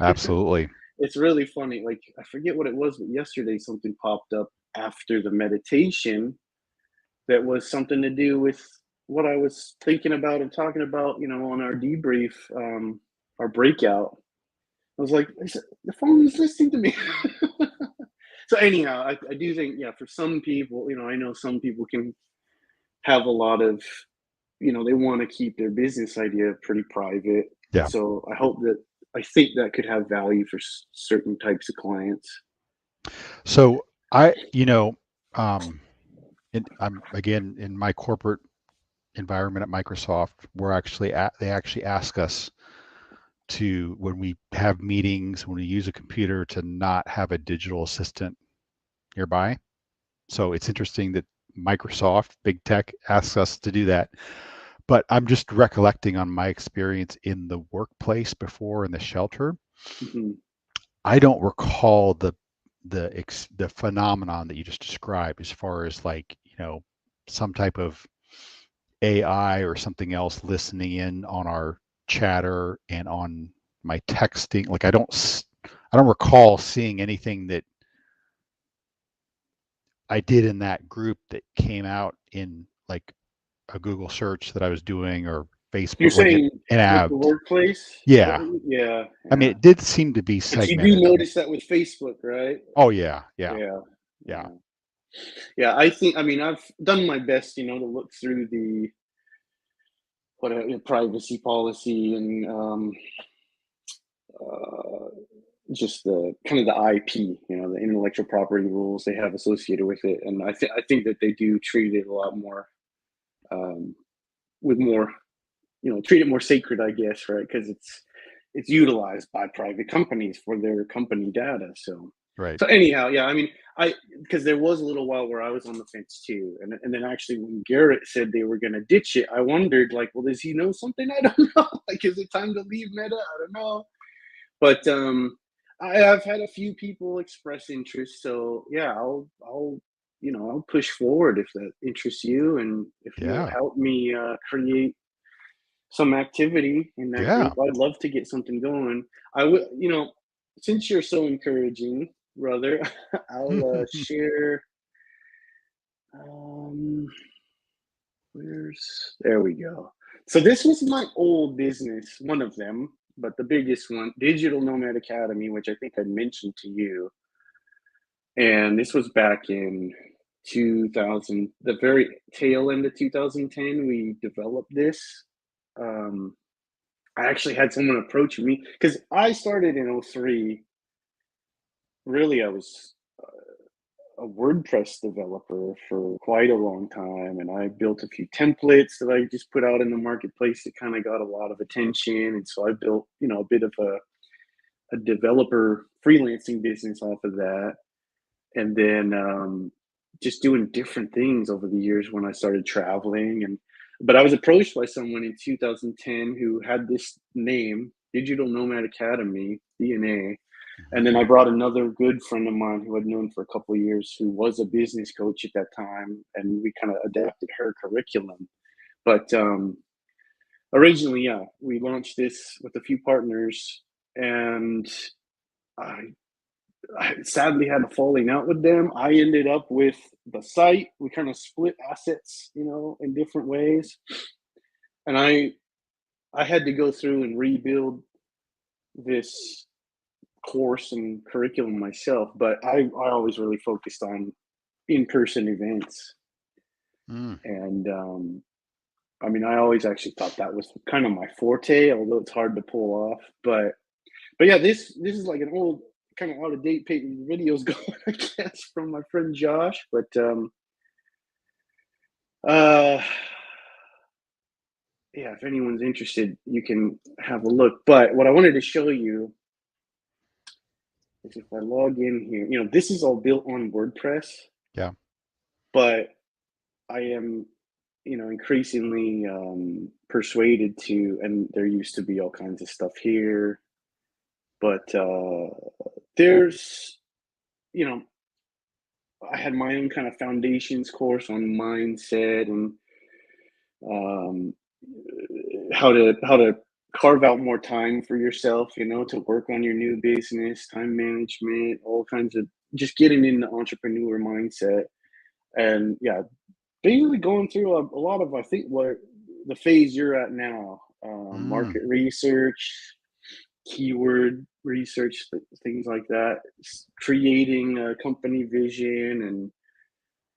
Absolutely. It's really funny. Like, I forget what it was, but yesterday something popped up after the meditation that was something to do with what I was thinking about and talking about, on our debrief, our breakout. I was like, the phone is listening to me. So anyhow, I do think, yeah, for some people, I know some people can have a lot of, they want to keep their business idea pretty private. Yeah. So I think that could have value for certain types of clients. So um, I'm again in my corporate environment at Microsoft. They actually ask us to, when we have meetings, when we use a computer, to not have a digital assistant nearby. So it's interesting that Microsoft, big tech, asks us to do that. But I'm just recollecting on my experience in the workplace before in the shelter. Mm-hmm. I don't recall the phenomenon that you just described, as far as like, some type of AI or something else listening in on our chatter and on my texting. Like I don't recall seeing anything that I did in that group that came out in like a Google search that I was doing, or You're Facebook, like saying an with the ad. workplace? Is that Yeah. what yeah, I mean, yeah. it did seem to be But you do segmented. notice that with Facebook, right? Oh yeah, yeah, Yeah, yeah, yeah. Yeah, I think, I've done my best, to look through the privacy policy and uh, just the kind of the IP, the intellectual property rules they have associated with it, and I think that they do treat it a lot more um, with more, treat it more sacred, I guess, right? Because it's utilized by private companies for their company data. So right. so anyhow, yeah, I because there was a little while where I was on the fence too, and then actually when Garrett said they were going to ditch it, I wondered, like, well, does he know something I don't know? Like, is it time to leave Meta? I don't know. But I've had a few people express interest, so yeah, I'll push forward if that interests you, and if you'll Yeah, help me create some activity in that yeah. group, I'd love to get something going. I would, since you're so encouraging, brother, I'll share. Um, there we go. So this was my old business, one of them, but the biggest one, Digital Nomad Academy, which I think I mentioned to you. And this was back in 2000, the very tail end of 2010. We developed this. Um, I actually had someone approach me because I started in '03. Really, I was a WordPress developer for quite a long time, and I built a few templates that I just put out in the marketplace that kind of got a lot of attention. And so I built, a bit of a developer freelancing business off of that. And then just doing different things over the years when I started traveling. But I was approached by someone in 2010 who had this name, Digital Nomad Academy, DNA. And then I brought another good friend of mine who I'd known for a couple of years, who was a business coach at that time, and we kind of adapted her curriculum. But originally, yeah, we launched this with a few partners, and I sadly had a falling out with them. I ended up with the site. We kind of split assets, in different ways. And I had to go through and rebuild this course and curriculum myself, but I always really focused on in-person events. Mm. And I always actually thought that was kind of my forte, although it's hard to pull off. But yeah, this is like an old, kind of out of date videos going, I guess, from my friend Josh. But uh, yeah, if anyone's interested, you can have a look. But what I wanted to show you is if I log in here, this is all built on WordPress, Yeah. but I am, increasingly persuaded to, and there used to be all kinds of stuff here, but there's, you know, I had my own kind of foundations course on mindset and um, how to carve out more time for yourself, to work on your new business, time management, all kinds of just getting in the entrepreneur mindset. And yeah, basically going through a lot of, I think, what the phase you're at now, market research, keyword research, things like that, creating a company vision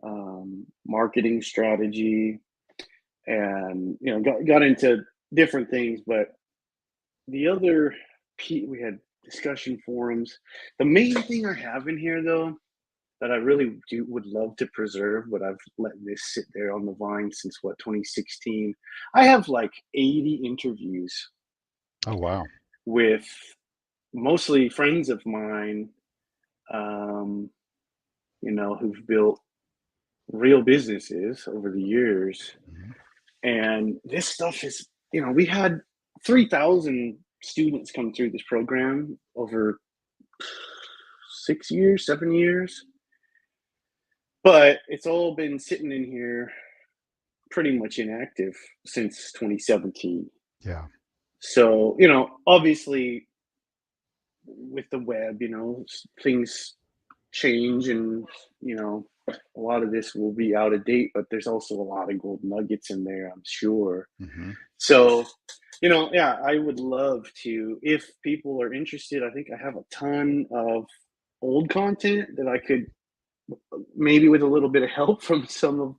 and marketing strategy, and got into different things. But the other we had discussion forums. The main thing I have in here, though, that I really would love to preserve, but I've let this sit there on the vine since 2016. I have like 80 interviews. Oh, wow. With mostly friends of mine, who've built real businesses over the years. Mm-hmm. And this stuff is, we had 3,000 students come through this program over 6 years, 7 years. But it's all been sitting in here pretty much inactive since 2017. Yeah. So, obviously with the web, things change, and, a lot of this will be out of date, but there's also a lot of gold nuggets in there, I'm sure. Mm-hmm. So, yeah, I would love to, if people are interested. I think I have a ton of old content that I could, maybe with a little bit of help from some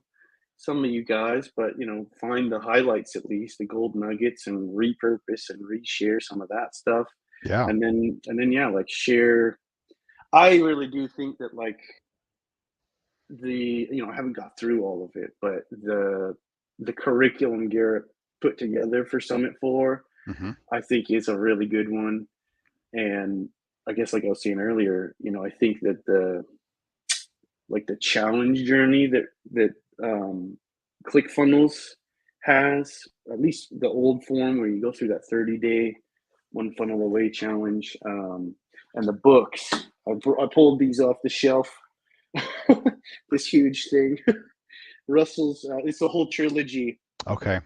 of you guys, but find the highlights, at least the gold nuggets, and repurpose and reshare some of that stuff. Yeah. And then yeah, like share. I really do think that, like, I haven't got through all of it, but the curriculum Garrett put together for Summit 4, Mm-hmm. I think is a really good one. And I guess, like I was saying earlier, I think that the challenge journey that ClickFunnels has, at least the old form where you go through that 30-day one funnel away challenge, and the books. I pulled these off the shelf. This huge thing. Russell's, it's a whole trilogy. Okay.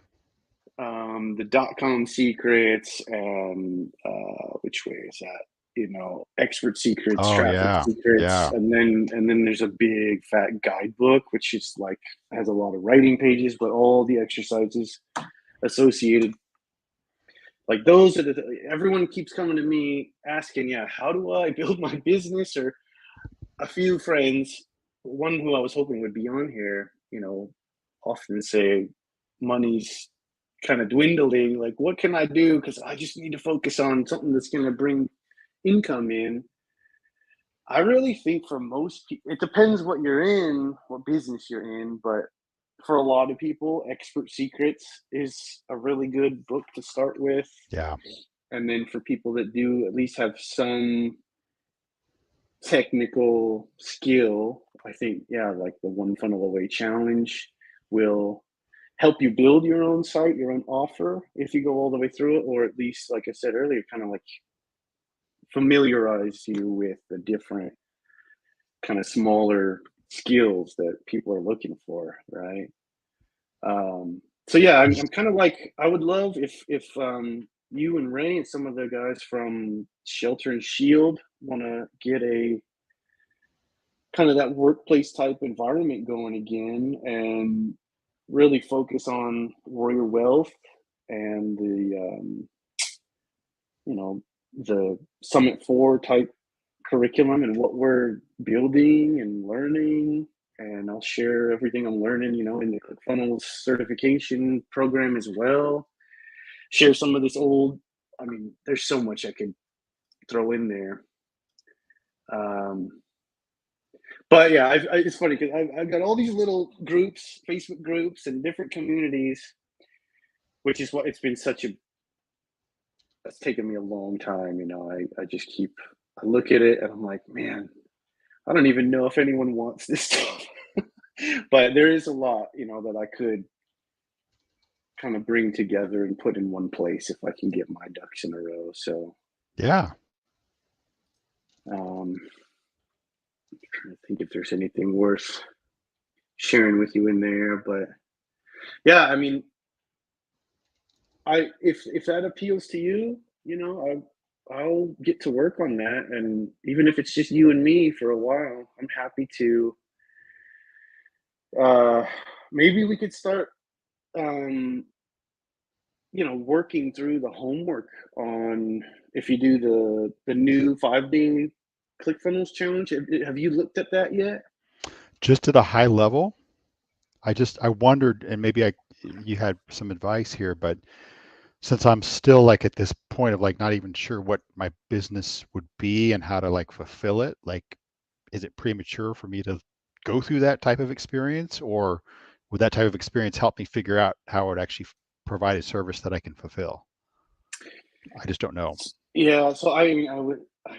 The .com secrets, and which way is that? Expert secrets, Oh, traffic yeah. secrets, Yeah. and then there's a big fat guidebook, which is like has a lot of writing pages, but all the exercises associated. Like, those are everyone keeps coming to me asking, yeah, how do I build my business? Or a few friends, one who I was hoping would be on here, often say money's kind of dwindling. Like, what can I do? Because I just need to focus on something that's going to bring income in. I really think for most people, it depends what you're in, what business you're in, but for a lot of people, Expert Secrets is a really good book to start with. Yeah. And then for people that do at least have some technical skill, I think, yeah, like the One Funnel Away Challenge will help you build your own site, your own offer, if you go all the way through it, or at least, like I said earlier, kind of like familiarize you with the different kind of smaller skills that people are looking for, right? So yeah, I'm kind of like, I would love if you and Ray and some of the guys from Shelter and Shield want to get a kind of that workplace type environment going again, and really focus on Warrior Wealth and the Summit 4 type curriculum and what we're building and learning. And I'll share everything I'm learning, in the ClickFunnels certification program as well. Share some of this old, there's so much I could throw in there. But yeah, it's funny because I've got all these little groups, Facebook groups, and different communities, which is what it's been it's taken me a long time. I just I look at it and I'm like, man, I don't even know if anyone wants this stuff. But there is a lot, that I could kind of bring together and put in one place if I can get my ducks in a row. So Yeah. I'm trying to think if there's anything worth sharing with you in there. But yeah, if that appeals to you, I'll get to work on that, and even if it's just you and me for a while, I'm happy to. Uh, Maybe we could start, um, working through the homework on if you do the new 5-day ClickFunnels challenge. Have you looked at that yet? Just at a high level, I wondered, and maybe you had some advice here, but since I'm still like at this point of like not even sure what my business would be and how to like fulfill it, like, is it premature for me to go through that type of experience, or would that type of experience help me figure out how it would actually provide a service that I can fulfill? I just don't know. Yeah, so I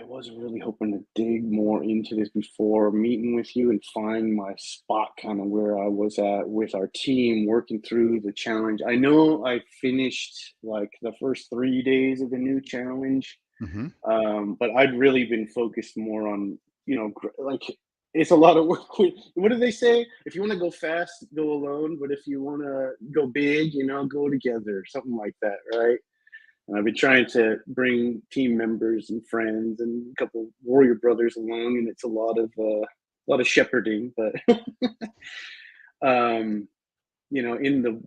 was really hoping to dig more into this before meeting with you and find my spot kind of where I was at with our team working through the challenge. I know I finished like the first 3 days of the new challenge, Hmm. but I'd really been focused more on, like it's a lot of work. What do they say? If you want to go fast, go alone, but if you want to go big, go together, something like that, right? And I've been trying to bring team members and friends and a couple warrior brothers along, and it's a lot of shepherding. But um, in the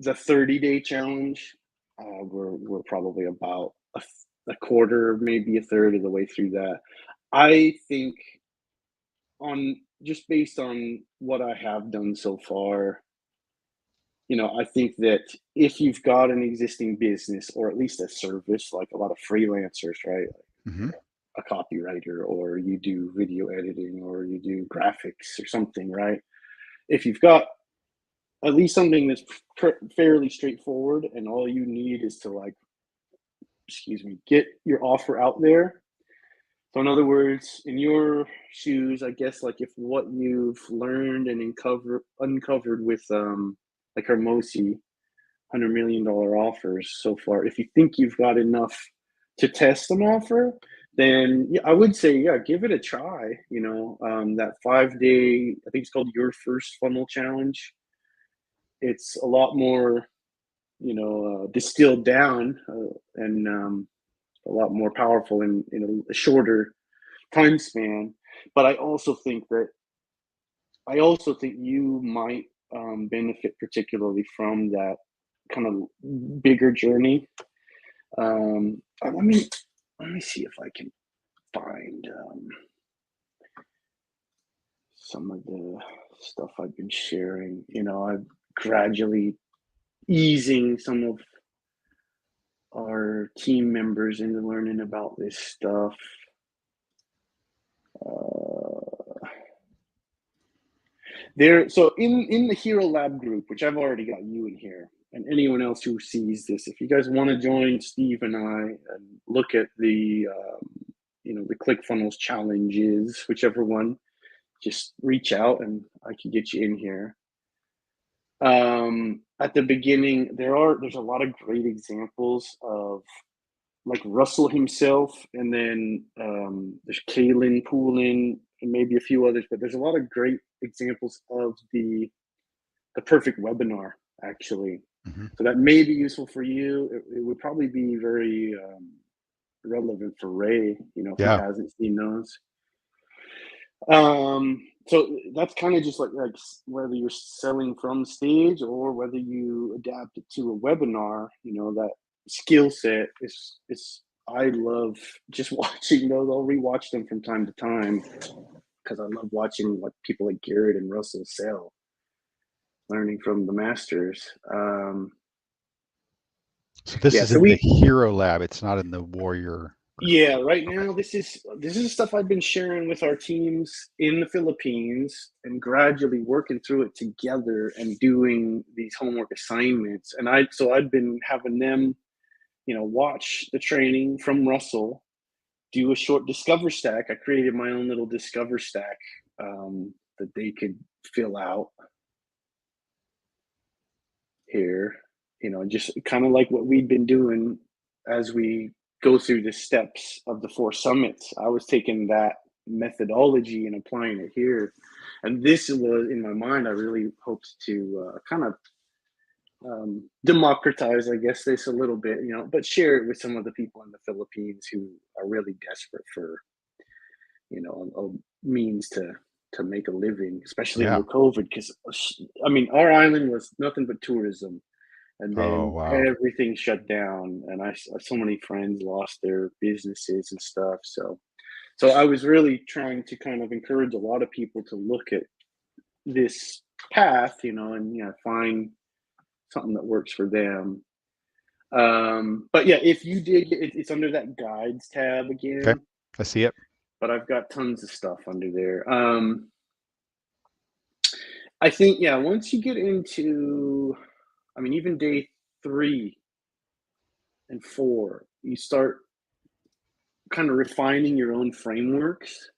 30-day challenge, we're probably about a quarter, maybe a third of the way through that. I think on just based on what I have done so far, I think that if you've got an existing business or at least a service, like a lot of freelancers, right? Hmm. A copywriter, or you do video editing, or you do graphics or something, right? If you've got at least something that's fairly straightforward and all you need is to like, excuse me, get your offer out there. So in other words, in your shoes, I guess, like if what you've learned and uncovered with like Hermosi, $100 million offers so far, if you think you've got enough to test an offer, then yeah, I would say, yeah, give it a try. That 5-day, I think it's called Your First Funnel Challenge. It's a lot more, distilled down, and a lot more powerful in a shorter time span. But I also think you might benefit particularly from that kind of bigger journey. Let me see if I can find some of the stuff I've been sharing. I'm gradually easing some of our team members into learning about this stuff. So in the Hero Lab group, which I've already got you in here, and anyone else who sees this, if you guys want to join Steve and I and look at the ClickFunnels challenges, whichever one, just reach out and I can get you in here. At the beginning, there's a lot of great examples of like Russell himself, and then there's Kaylin Poulin and maybe a few others, but there's a lot of great examples of the perfect webinar, actually. Hmm. So that may be useful for you. It would probably be very relevant for Ray, if he Yeah. hasn't seen those. So that's kind of just like whether you're selling from stage or whether you adapt it to a webinar, that skill set is I love just watching those. I'll rewatch them from time to time because I love watching what people like Garrett and Russell sell, learning from the masters. So this Yeah, is so in the Hero Lab. It's not in the Warrior group. yeah, right Okay. now this is stuff I've been sharing with our teams in the Philippines and gradually working through it together and doing these homework assignments. And I've been having them, watch the training from Russell, do a short discover stack. I created my own little discover stack that they could fill out here, just kind of like what we'd been doing as we go through the steps of the 4 summits. I was taking that methodology and applying it here. And this was in my mind, I really hoped to kind of democratize, I guess, this a little bit, but share it with some of the people in the Philippines who are really desperate for, a means to make a living, especially Yeah. under COVID. Because I mean, our island was nothing but tourism, and Oh, then wow. everything shut down, and so many friends lost their businesses and stuff. So I was really trying to kind of encourage a lot of people to look at this path, and find something that works for them. But yeah, if you dig it, it's under that guides tab Okay. again, I see it. but I've got tons of stuff under there. I think, yeah, once you get into, I mean, even day 3 and 4, you start kind of refining your own frameworks.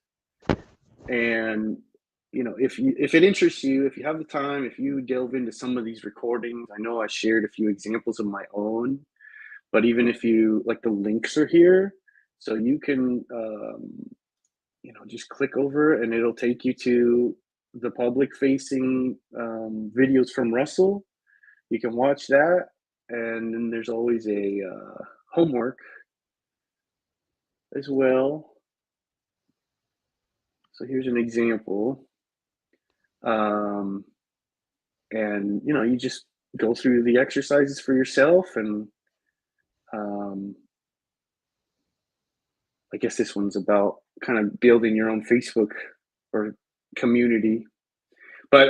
And if it interests you, if you have the time, if you delve into some of these recordings, I know I shared a few examples of my own, but even if you like, the links are here, so you can just click over and it'll take you to the public facing videos from Russell. You can watch that, and then there's always a homework as well. So here's an example. And you just go through the exercises for yourself, and I guess this one's about kind of building your own Facebook or community. But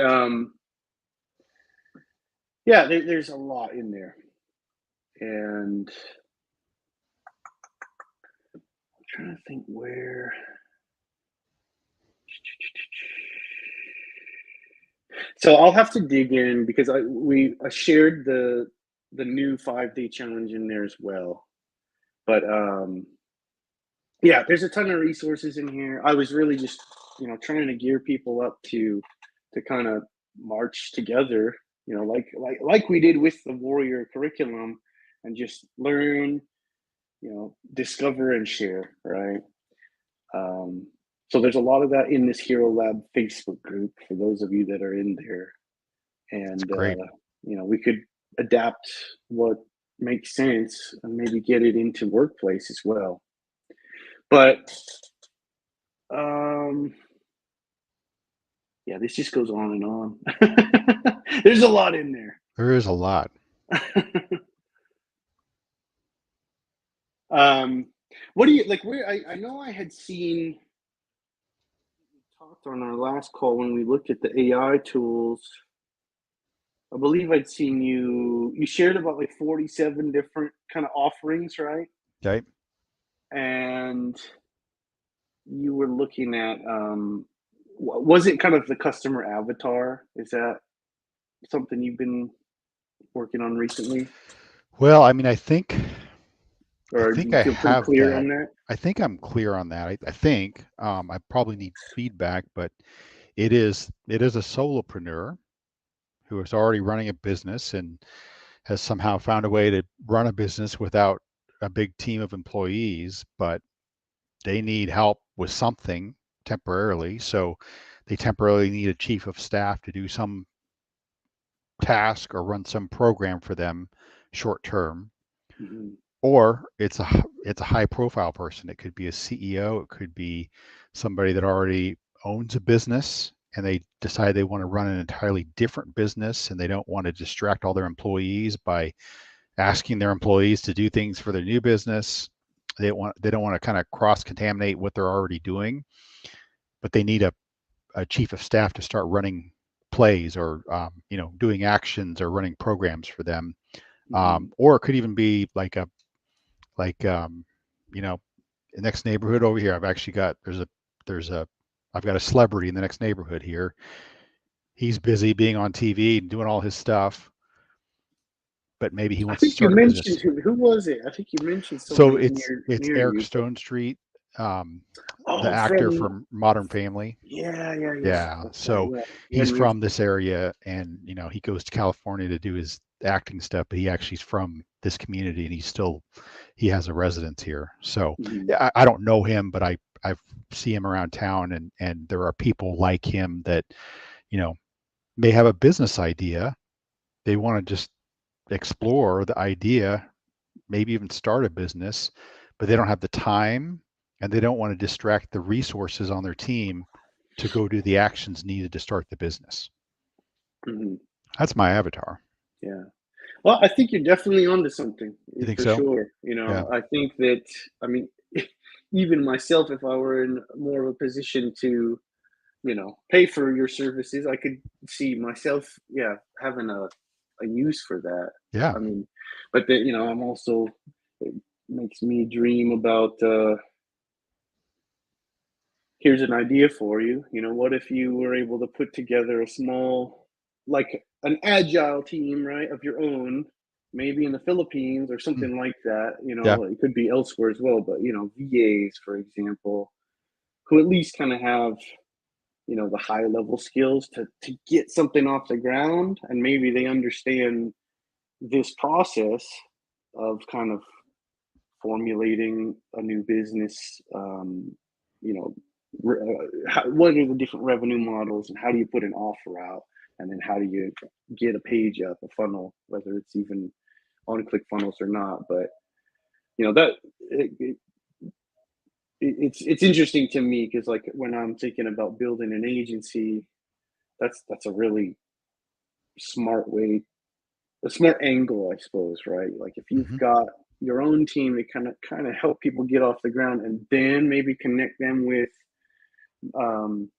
yeah, there's a lot in there, and I'm trying to think where. So I'll have to dig in, because I shared the new 5-day challenge in there as well. But yeah, there's a ton of resources in here. I was really just trying to gear people up to kind of march together, like we did with the Warrior curriculum, and just learn, discover and share, right? So there's a lot of that in this Hero Lab Facebook group for those of you that are in there. And It's great. we could adapt what makes sense and maybe get it into workplace as well. But yeah, this just goes on and on. There's a lot in there. There is a lot. What do you like? Where I know I had seen, we talked on our last call when we looked at the AI tools. I believe I'd seen you shared about like 47 different kind of offerings, right? Okay. And you were looking at, was it kind of the customer avatar? Is that something you've been working on recently? Well, I mean, I think Or do you I feel pretty have clear that. on that? I think I'm clear on that. I think I probably need feedback, but it is a solopreneur who is already running a business and has somehow found a way to run a business without a big team of employees, but they need help with something temporarily. So they temporarily need a chief of staff to do some task or run some program for them short term. Mm-hmm. Or it's a high profile person. It could be a CEO, it could be somebody that already owns a business and they decide they want to run an entirely different business, and they don't want to distract all their employees by asking their employees to do things for their new business. They don't want to kind of cross contaminate what they're already doing, but they need a chief of staff to start running plays, or doing actions or running programs for them. Mm-hmm. Or it could even be like the next neighborhood over here. I've actually got I've got a celebrity in the next neighborhood here. He's busy being on TV and doing all his stuff, but maybe he I wants to think you start a mentioned business. who was it? I think you mentioned So someone it's near Eric you. Stone Street, the Oh, actor from, from Modern Family. yeah. Yeah, That's right. so Yeah, he's Henry. from this area, and he goes to California to do his acting stuff, but he actually is from this community, and he has a residence here. So Mm-hmm. yeah, I don't know him, but I see him around town, and there are people like him that may have a business idea. They want to just explore the idea, maybe even start a business, but they don't have the time and they don't want to distract the resources on their team to go do the actions needed to start the business. Mhm. That's my avatar. Yeah. Well, I think you're definitely onto something You think for so? sure. Yeah. I think that, I mean, even myself, if I were in more of a position to, pay for your services, I could see myself, yeah, having a use for that. Yeah. I mean, but then, I'm also, it makes me dream about, here's an idea for you. What if you were able to put together a small, like an agile team, right, of your own, maybe in the Philippines or Mm. something like that. Yeah. It could be elsewhere as well, but VAs, for example, who at least kind of have the high level skills to get something off the ground, and maybe they understand this process of kind of formulating a new business. You know, what are the different revenue models, and how do you put an offer out, and then how do you get a page up, a funnel, whether it's even on ClickFunnels or not. But that it's interesting to me because, like, when I'm thinking about building an agency, that's a really smart way, a smart angle, I suppose, right? Like, if you've Hmm. got your own team to kind of help people get off the ground, and then maybe connect them with um,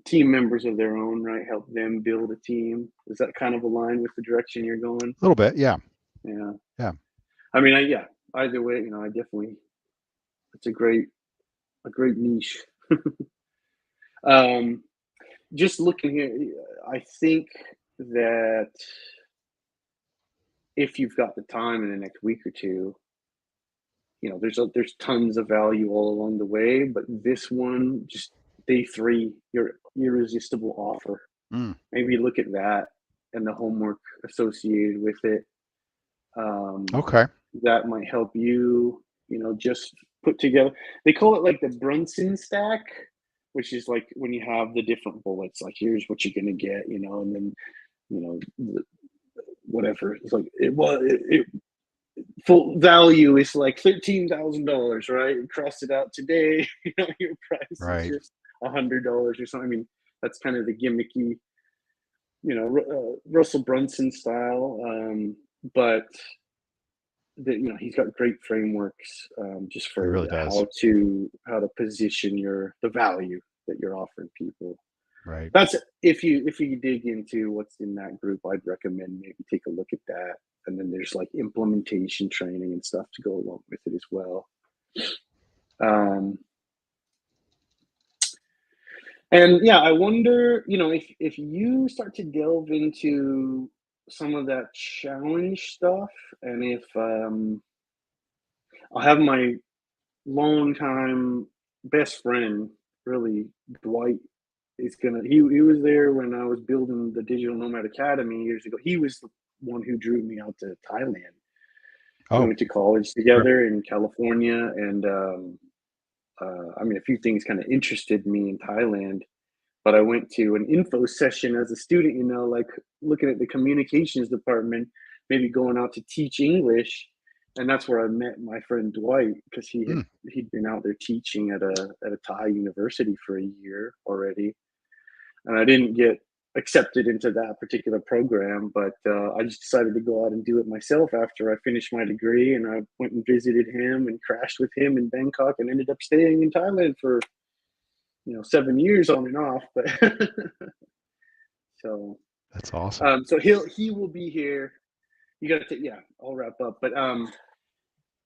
team members of their own, right? Help them build a team. Does that kind of align with the direction you're going? A little bit. Yeah. Yeah. Yeah. I mean, yeah. Either way, I definitely. It's a great niche. um, just looking here, I think that if you've got the time in the next week or two, there's tons of value all along the way, but this one, just day three, your irresistible offer. Mm. Maybe look at that and the homework associated with it. Okay. That might help you, just put together. They call it like the Brunson stack, which is like when you have the different bullets, like here's what you're gonna get, and then whatever. It's like it full value is like $13,000, right? You cross it out today, your price is Right. just $100 or something. I mean, that's kind of the gimmicky, Russell Brunson style. But he's got great frameworks, just It for really does. how to position the value that you're offering people. Right. That's if you dig into what's in that group, I'd recommend maybe take a look at that. And then there's like implementation training and stuff to go along with it as well. Um, and yeah, I wonder, if you start to delve into some of that challenge stuff, and if I'll have my longtime best friend, really, Dwight, is gonna. He was there when I was building the Digital Nomad Academy years ago. He was the one who drew me out to Thailand. We Oh, went to college great. together in California, and I mean, a few things kind of interested me in Thailand. But I went to an info session as a student, like looking at the communications department, maybe going out to teach English, and that's where I met my friend Dwight, because Mm. he'd been out there teaching at a Thai university for a year already, and I didn't get accepted into that particular program, but I just decided to go out and do it myself after I finished my degree, and I went and visited him and crashed with him in Bangkok, and ended up staying in Thailand for 7 years on and off. But so That's awesome. so he will be here. You got to, yeah, I'll wrap up, but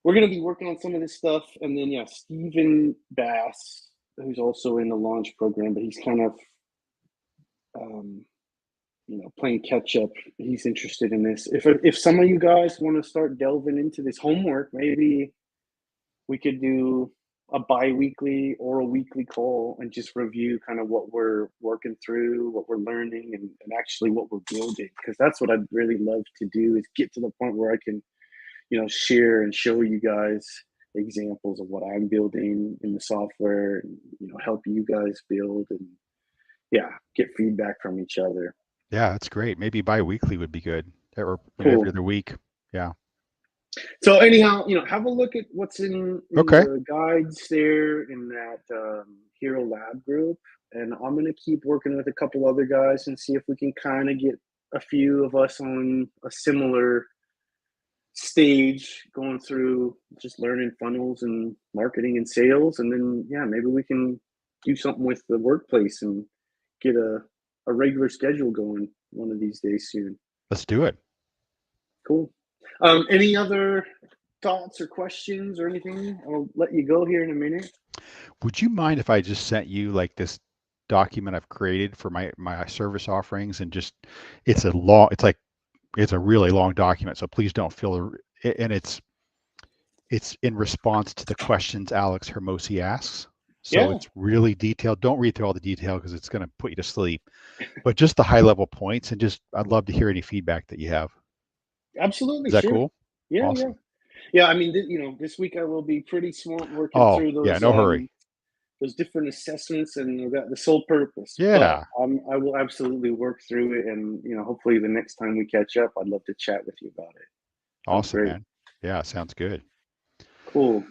we're gonna be working on some of this stuff, and then yeah, Stephen Bass, who's also in the launch program, but he's kind of um, playing catch up. He's interested in this. If some of you guys want to start delving into this homework, maybe we could do a bi-weekly or a weekly call and just review kind of what we're working through, what we're learning, and actually what we're building. Because that's what I'd really love to do, is get to the point where I can, share and show you guys examples of what I'm building in the software, and, help you guys build, and yeah, get feedback from each other. Yeah, that's great. Maybe bi-weekly would be good, or every Cool. other week. Yeah. So anyhow, have a look at what's in Okay. the guides there in that Hero Lab group, and I'm gonna keep working with a couple other guys and see if we can kind of get a few of us on a similar stage, going through just learning funnels and marketing and sales, and then yeah, maybe we can do something with the workplace and get a regular schedule going one of these days soon. Let's do it. Cool. Any other thoughts or questions or anything? I'll let you go here in a minute. Would you mind if I just sent you like this document I've created for my service offerings, and just it's a really long document, so please don't feel and it's in response to the questions Alex Hermosi asks. So Yeah, it's really detailed. Don't read through all the detail because it's going to put you to sleep, but just the high level points, and just I'd love to hear any feedback that you have. absolutely, Is that sure. cool? Yeah, yeah, Awesome. yeah. I mean, this week I will be pretty swamped working Oh, through yeah, no hurry. those different assessments and the sole purpose. But Yeah, I will absolutely work through it, and hopefully the next time we catch up, I'd love to chat with you about it. Sounds awesome, great. man. Yeah, sounds good. Cool.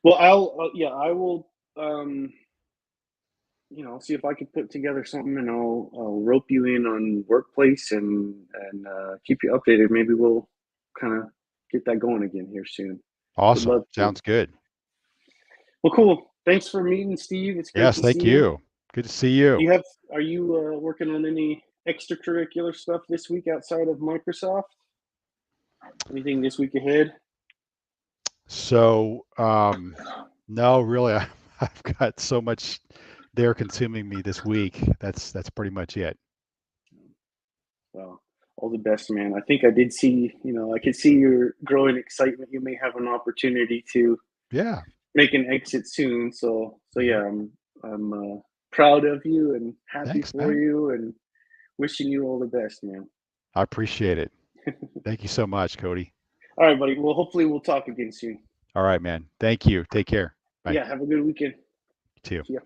Well, I will. See if I can put together something, and I'll rope you in on workplace and keep you updated. Maybe we'll kind of get that going again here soon. Would Awesome. love to. Sounds good. Well, cool. Thanks for meeting, Steve. It's great Yes, to see thank you. you. Good to see you. Are you working on any extracurricular stuff this week outside of Microsoft? Anything this week ahead? So, no, really, I've got so much they're consuming me this week. That's pretty much it. Well, all the best, man. I think I did see, I could see your growing excitement. You may have an opportunity to Yeah. make an exit soon. So Mhm. yeah, I'm proud of you and happy Thanks, for man. you, and wishing you all the best, man. I appreciate it. Thank you so much, Cody. All right, buddy. Well, hopefully we'll talk again soon. All right, man. Thank you. Take care. Bye. Yeah, have a good weekend. You too. See ya.